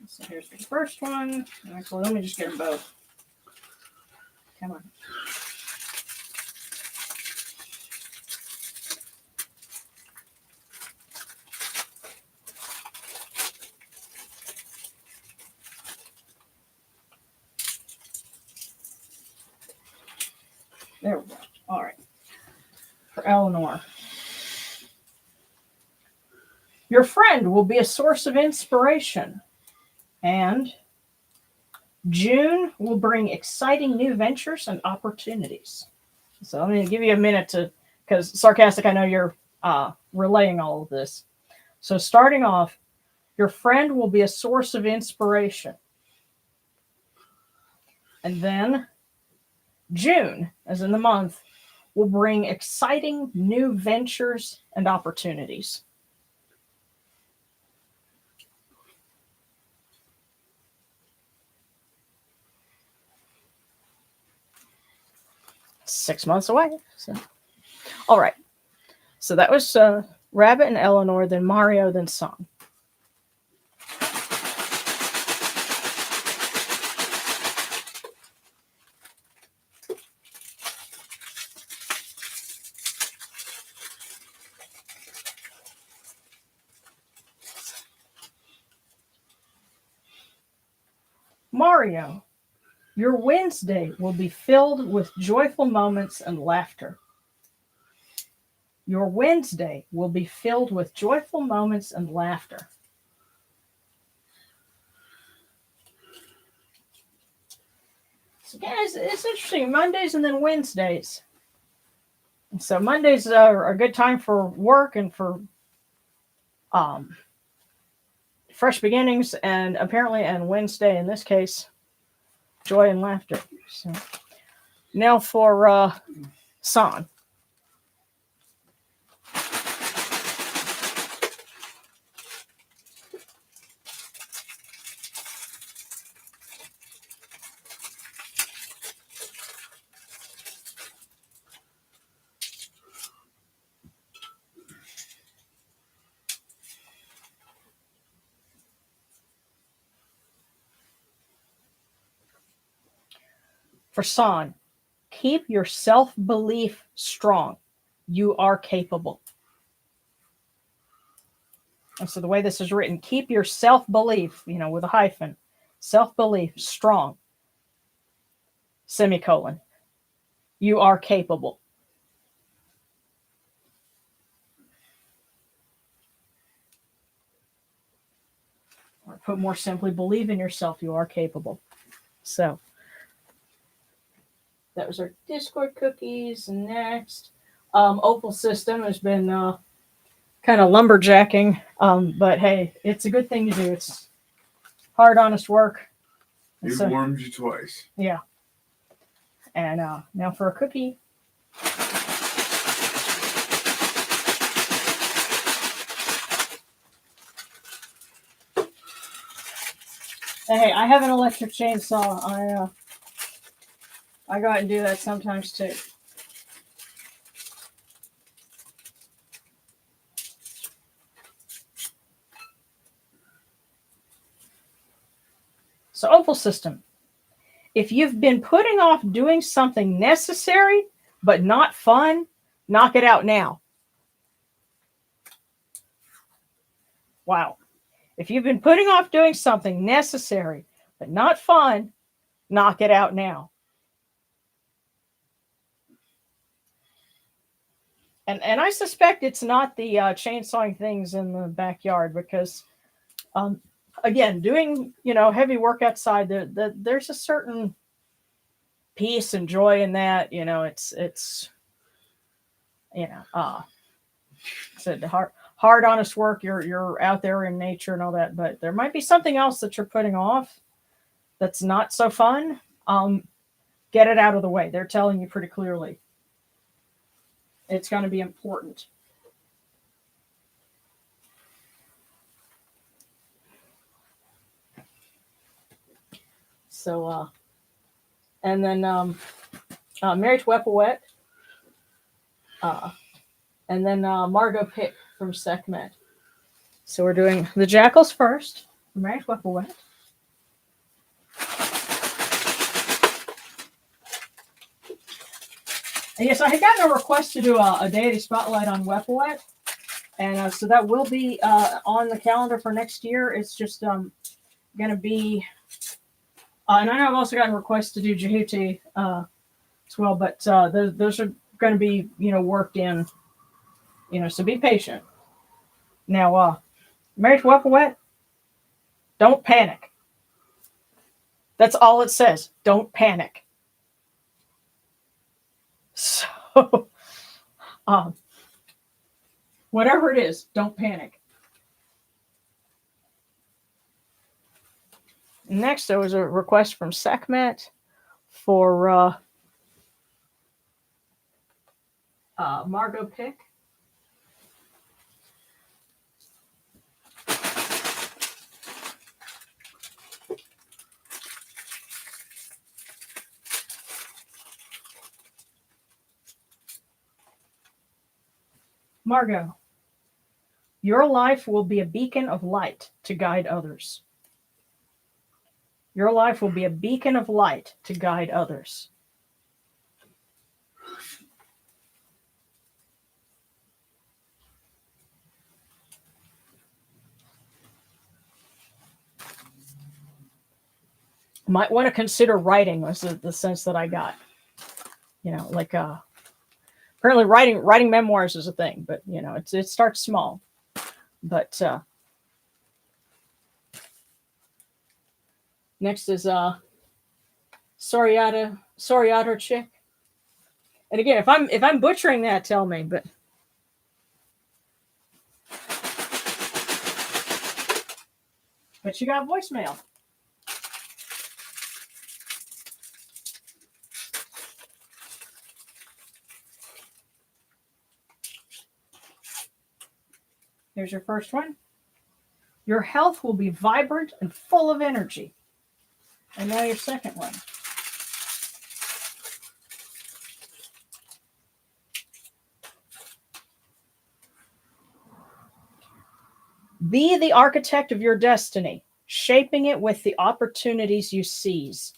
So here's the first one. Actually, let me just get them both. Come on. There we go. All right. For Eleanor. Your friend will be a source of inspiration. And June will bring exciting new ventures and opportunities. So I'm going to give you a minute because Sarcastic, I know you're relaying all of this. So starting off, your friend will be a source of inspiration. And then June, as in the month, will bring exciting new ventures and opportunities. $6 months away. So, all right. So that was Rabbit and Eleanor, then Mario, then San. Mario. Your Wednesday will be filled with joyful moments and laughter. Your Wednesday will be filled with joyful moments and laughter. So guys, it's interesting. Mondays and then Wednesdays. And so Mondays are a good time for work and for fresh beginnings, and apparently on Wednesday in this case joy and laughter. So now for San. For San, keep your self-belief strong. You are capable. And so the way this is written, keep your self-belief, with a hyphen, self-belief strong, semicolon. You are capable. Or put more simply, believe in yourself. You are capable. So that was our Discord cookies. Next, Opal System has been kind of lumberjacking, but hey, it's a good thing to do. It's hard, honest work. It warms you twice. Yeah. And now for a cookie. Hey, I have an electric chainsaw. I go out and do that sometimes too. So Opal System. If you've been putting off doing something necessary but not fun, knock it out now. Wow. If you've been putting off doing something necessary but not fun, knock it out now. And I suspect it's not the chainsawing things in the backyard because, again, doing heavy work outside, there's a certain peace and joy in that. It's hard, honest work. You're out there in nature and all that, but there might be something else that you're putting off that's not so fun. Get it out of the way. They're telling you pretty clearly. It's going to be important. So, and then Married to Wadjyt, and then Margot Pick from Sekhmet. So we're doing the Jackals first. Married to Wadjyt. And yes, I had gotten a request to do a deity spotlight on Wadjyt, and so that will be on the calendar for next year. It's just going to be, and I know I've also gotten requests to do Jehuti as well, but those are going to be worked in, so be patient. Now, Married to Wadjyt, don't panic. That's all it says. Don't panic. So, whatever it is, don't panic. Next, there was a request from Sekhmet for Margot Pick. Margot, your life will be a beacon of light to guide others. Your life will be a beacon of light to guide others. Might want to consider writing, was the sense that I got. Apparently writing memoirs is a thing, but it starts small. But next is Soriato chick. And again, if I'm butchering that, tell me. But you got voicemail. Here's your first one. Your health will be vibrant and full of energy. And now your second one. Be the architect of your destiny, shaping it with the opportunities you seize.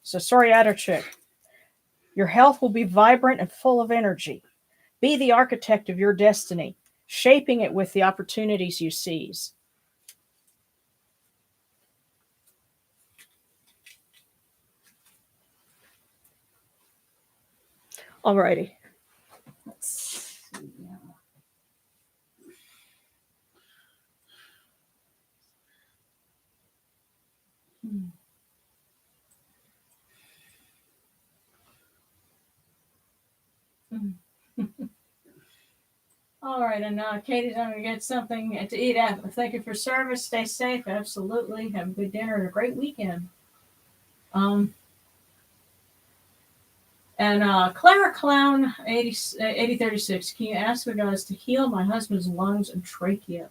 So, Soriato chick, your health will be vibrant and full of energy. Be the architect of your destiny, shaping it with the opportunities you seize. Alrighty. Let's see. All right, and Katie's going to get something to eat. Thank you for service. Stay safe. Absolutely. Have a good dinner and a great weekend. And Clara Clown 8036, can you ask the guys to heal my husband's lungs and trachea?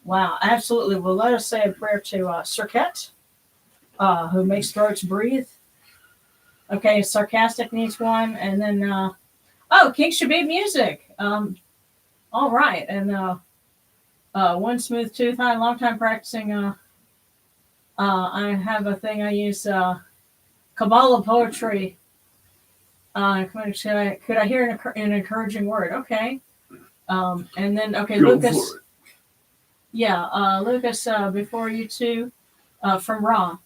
Wow, absolutely. Well, let us say a prayer to Cirquette, who makes throats breathe. Okay, Sarcastic needs one. And then, King Shabib Music. All right. And One Smooth Tooth. Hi, long time practicing. I have a thing I use, Kabbalah poetry. Could I hear an encouraging word? Okay. And then, okay, Go Lucas. Yeah, Lucas, before you two, from Raw.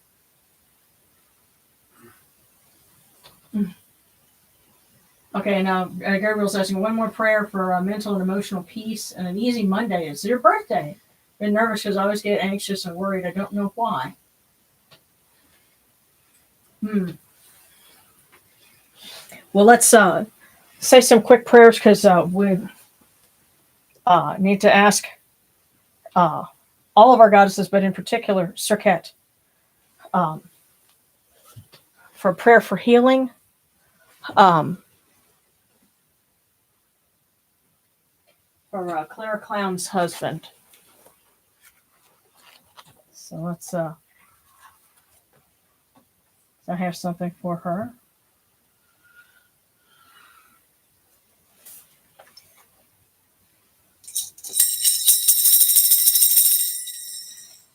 Okay, now Gabriel's asking one more prayer for mental and emotional peace and an easy Monday. It's your birthday. Been nervous because I always get anxious and worried. I don't know why. Well, let's say some quick prayers because we need to ask all of our goddesses, but in particular, Cirquette, for prayer for healing. For Clara Clown's husband. So let's I have something for her.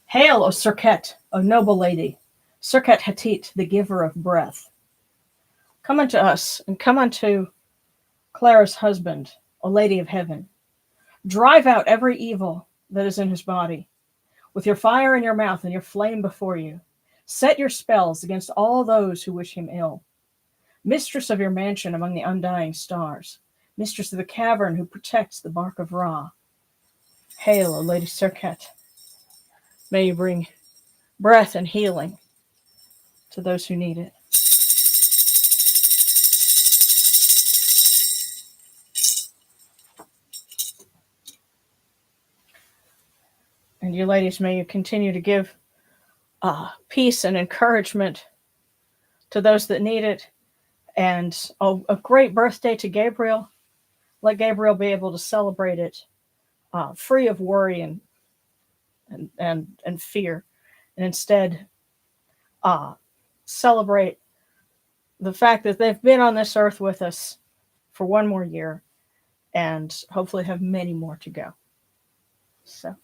Hail, O Cirquette, O noble lady, Cirquette Hatit, the giver of breath. Come unto us, and come unto Clara's husband, O Lady of Heaven. Drive out every evil that is in his body, with your fire in your mouth and your flame before you. Set your spells against all those who wish him ill. Mistress of your mansion among the undying stars, mistress of the cavern who protects the bark of Ra. Hail, O Lady Cirquette. May you bring breath and healing to those who need it. And you ladies, may you continue to give peace and encouragement to those that need it. And a great birthday to Gabriel. Let Gabriel be able to celebrate it free of worry and fear. And instead celebrate the fact that they've been on this earth with us for one more year and hopefully have many more to go. So.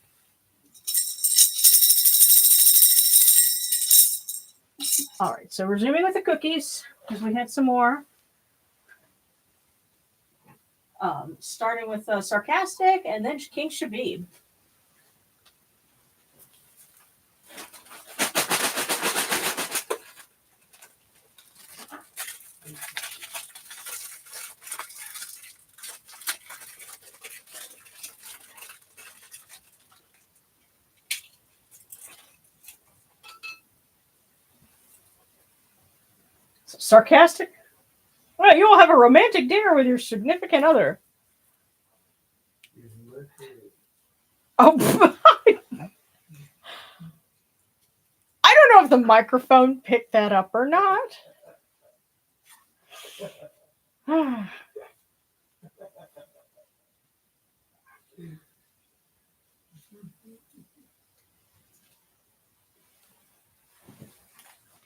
All right, so resuming with the cookies, because we had some more. Starting with Sarcastic and then King Shabib. Sarcastic? Well, you will have a romantic dinner with your significant other. Oh, I don't know if the microphone picked that up or not.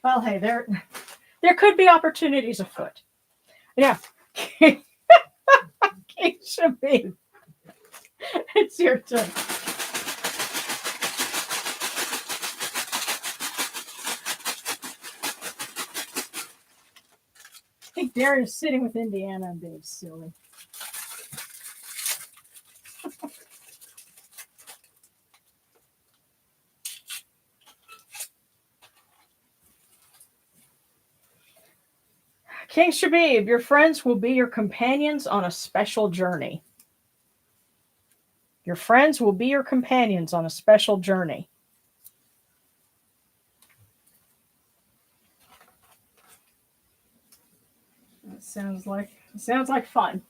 Well, hey, there could be opportunities afoot. Yeah. Keisha B. It's your turn. I think Darren is sitting with Indiana and being silly. King Shabib, your friends will be your companions on a special journey. Your friends will be your companions on a special journey. That sounds like fun.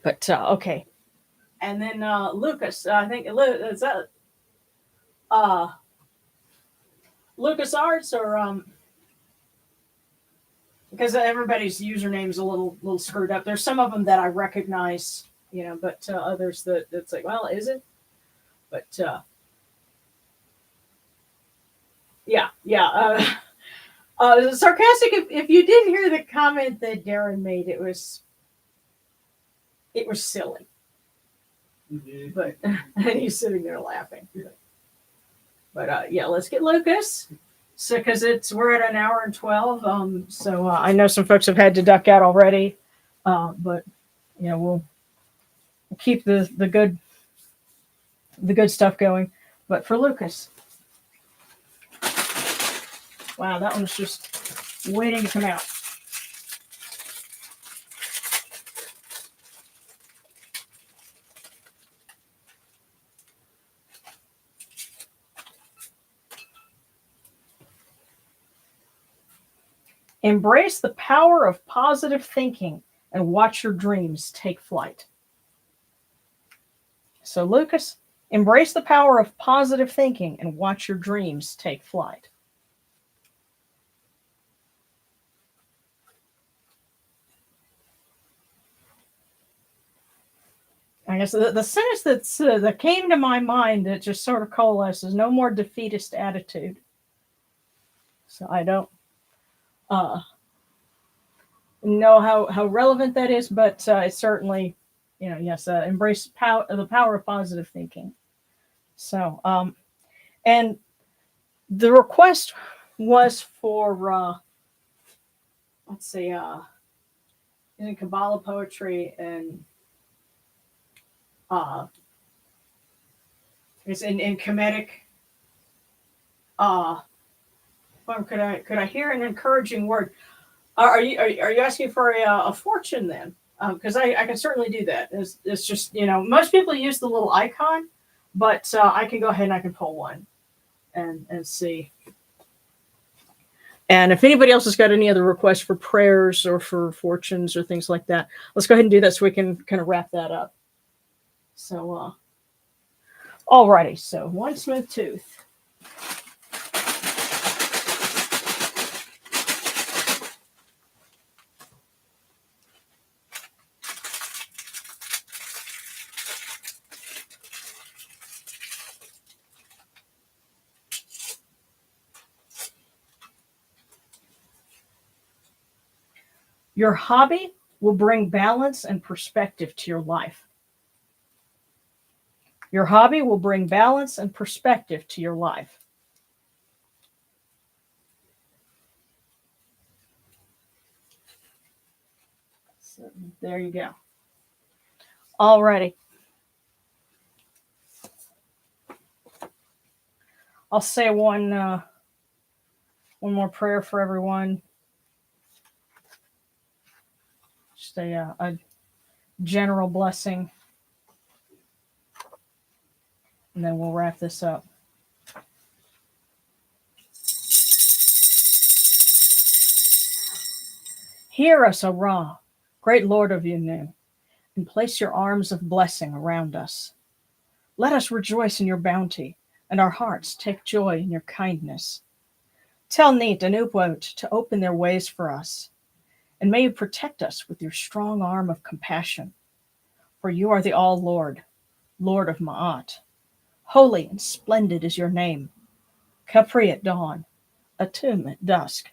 But okay. And then Lucas, I think is that Lucas Arts or because everybody's username is a little screwed up. There's some of them that I recognize, but others that it's like, well, is it? But yeah. Sarcastic. If you didn't hear the comment that Darren made, it was silly. Mm-hmm. But and he's sitting there laughing. But yeah, let's get Lucas. So, because we're at an hour and 12. So I know some folks have had to duck out already. But we'll keep the good stuff going. But for Lucas, wow, that one's just waiting to come out. Embrace the power of positive thinking and watch your dreams take flight. So, Lucas, embrace the power of positive thinking and watch your dreams take flight. I guess the sentence that came to my mind that just sort of coalesces: no more defeatist attitude. So I don't know how relevant that is, but it's certainly, yes, embrace the power of positive thinking. So, and the request was for, let's see, in Kabbalah poetry and it's in Kemetic. Could I hear an encouraging word? Are you asking for a fortune then? Because I can certainly do that. It's just, most people use the little icon, but I can go ahead and I can pull one and see. And if anybody else has got any other requests for prayers or for fortunes or things like that, let's go ahead and do that so we can kind of wrap that up. So, alrighty. So, one smooth tooth. Your hobby will bring balance and perspective to your life. Your hobby will bring balance and perspective to your life. So there you go. Alrighty. I'll say one more prayer for everyone. Just a general blessing. And then we'll wrap this up. Hear us, O Ra, great Lord of Yanu, and place your arms of blessing around us. Let us rejoice in your bounty, and our hearts take joy in your kindness. Tell Neith and Wadjyt to open their ways for us, and may you protect us with your strong arm of compassion. For you are the All-Lord, Lord of Ma'at. Holy and splendid is your name. Capri at dawn, Atum at dusk.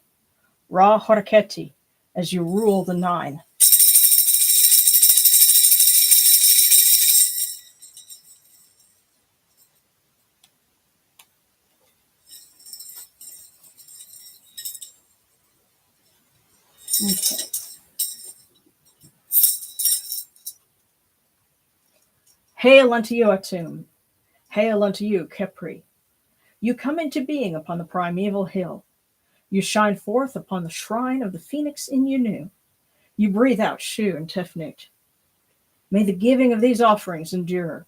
Ra Horaketi as you rule the 9. Okay. Hail unto you, Atum. Hail unto you, Kepri. You come into being upon the primeval hill. You shine forth upon the shrine of the phoenix in Yunu. You breathe out Shu and Tefnut. May the giving of these offerings endure,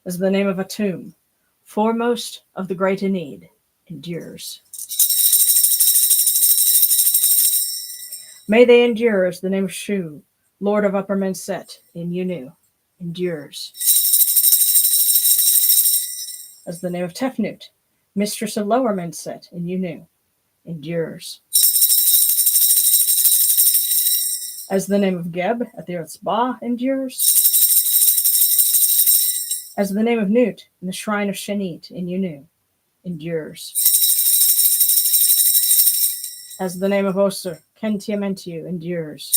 as the name of Atum, foremost of the great Enid, endures. May they endure as the name of Shu, Lord of Upper Menset in Yunu, endures. As the name of Tefnut, Mistress of Lower Menset in Yunu, endures. As the name of Geb at the Earth's Ba endures. As the name of Nut in the Shrine of Shenit in Yunu endures. As the name of Osir, Kentiamentiu endures.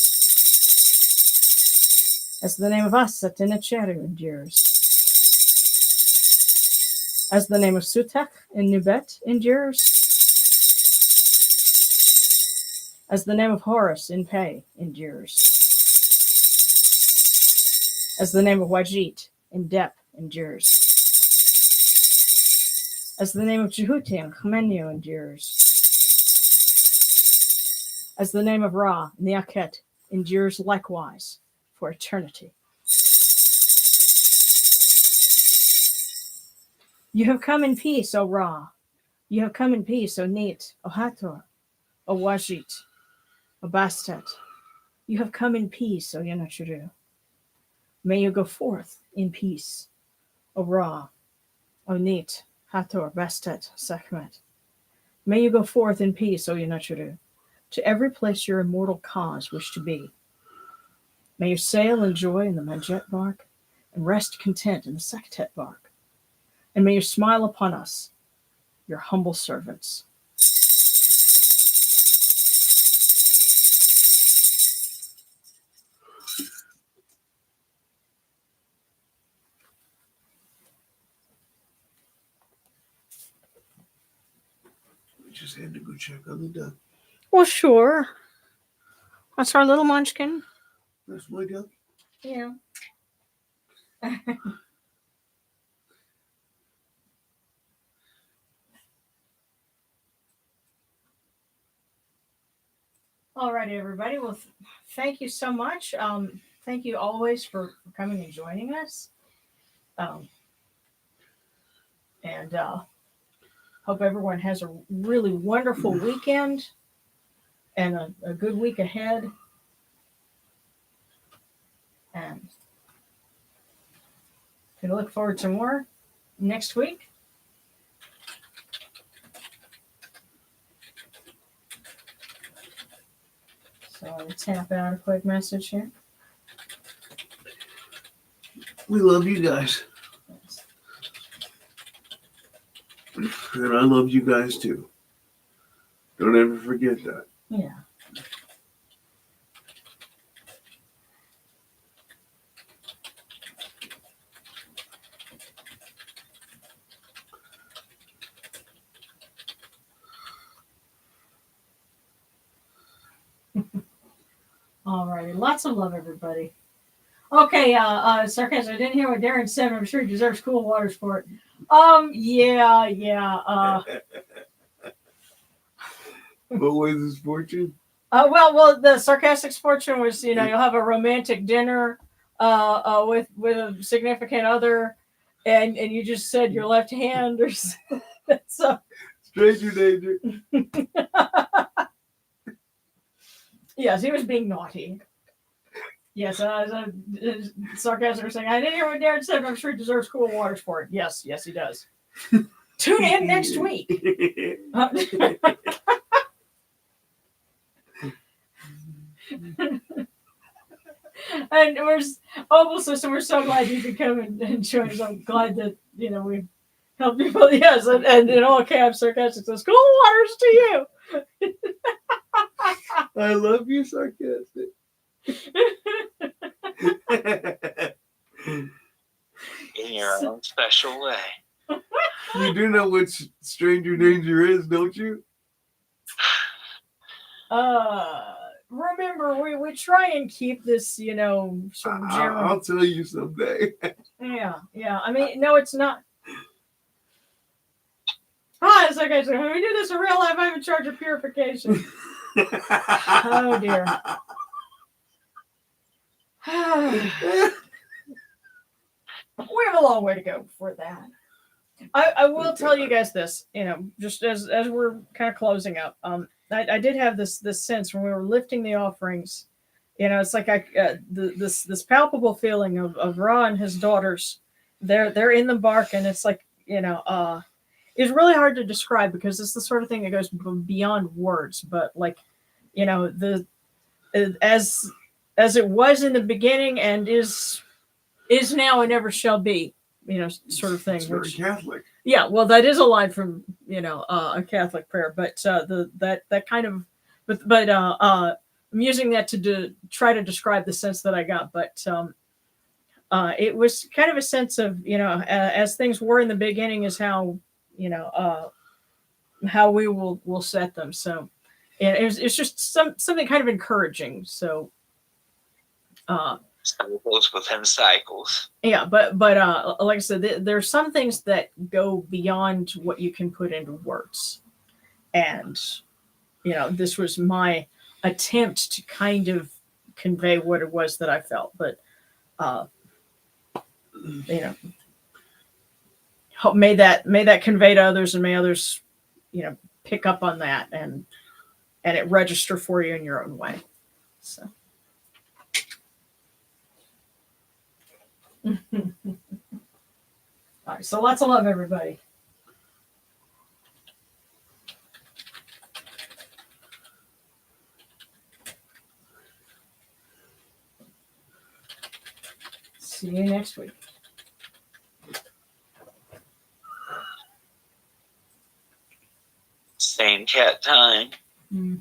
As the name of Asset in Echeru endures. As the name of Sutek in Nubet endures. As the name of Horus in Pe endures. As the name of Wadjyt in Dep endures. As the name of Jehuti in Chmenu endures. As the name of Ra in the Akhet endures likewise for eternity. You have come in peace, O Ra. You have come in peace, O Neith, O Hathor, O Wadjyt, O Bastet. You have come in peace, O Yenachuru. May you go forth in peace, O Ra, O Neith, Hathor, Bastet, Sekhmet. May you go forth in peace, O Yenachuru, to every place your immortal cause wish to be. May you sail in joy in the Wadjyt bark, and rest content in the Sektet bark. And may you smile upon us, your humble servants. We just had to go check on the duck. Well, sure. That's our little munchkin. That's my duck. Yeah. All right, everybody. Well, thank you so much. Thank you always for coming and joining us. And hope everyone has a really wonderful weekend and a good week ahead. And can look forward to more next week. So I'll tap out a quick message here. We love you guys. And I love you guys too. Don't ever forget that. Yeah. All righty. Lots of love, everybody. Okay, sarcasm. I didn't hear what Darren said. I'm sure he deserves cool water sport. Yeah. What was his fortune? Well, the sarcastic fortune was, you'll have a romantic dinner, with a significant other, and you just said your left hand or something. So. Stranger danger. Yes, he was being naughty. Yes, sarcastic saying, I didn't hear what Darren said, but I'm sure he deserves cool water sport. Yes, he does. Tune in next week. And we're so glad you could come and join us. I'm glad that, we Help people, yes, and in all caps, sarcastic says, "Cool waters to you." I love you, sarcastic. In your own special way. You do know what stranger danger is, don't you? Remember, we try and keep this, sort of general. I'll tell you someday. Yeah. I mean, no, it's not. Hi, it's okay. So when we do this in real life, I'm in charge of purification. Oh dear. We have a long way to go for that. I will tell you guys this, just as we're kind of closing up. I did have this sense when we were lifting the offerings. It's like this palpable feeling of Ra and his daughters. They're in the bark, and it's like it's really hard to describe because it's the sort of thing that goes beyond words. But like, as it was in the beginning and is now and ever shall be, sort of thing. It's very Catholic. Yeah, well, that is a line from a Catholic prayer, but that kind of, but I'm using that to try to describe the sense that I got, but it was kind of a sense of as things were in the beginning is how how we will set them. So it's just something kind of encouraging. So. Cycles within cycles. Yeah, but like I said, there are some things that go beyond what you can put into words, and this was my attempt to kind of convey what it was that I felt. But may that convey to others, and may others pick up on that and it register for you in your own way. So. All right, so lots of love, everybody. See you next week. Same cat time. Mm-hmm.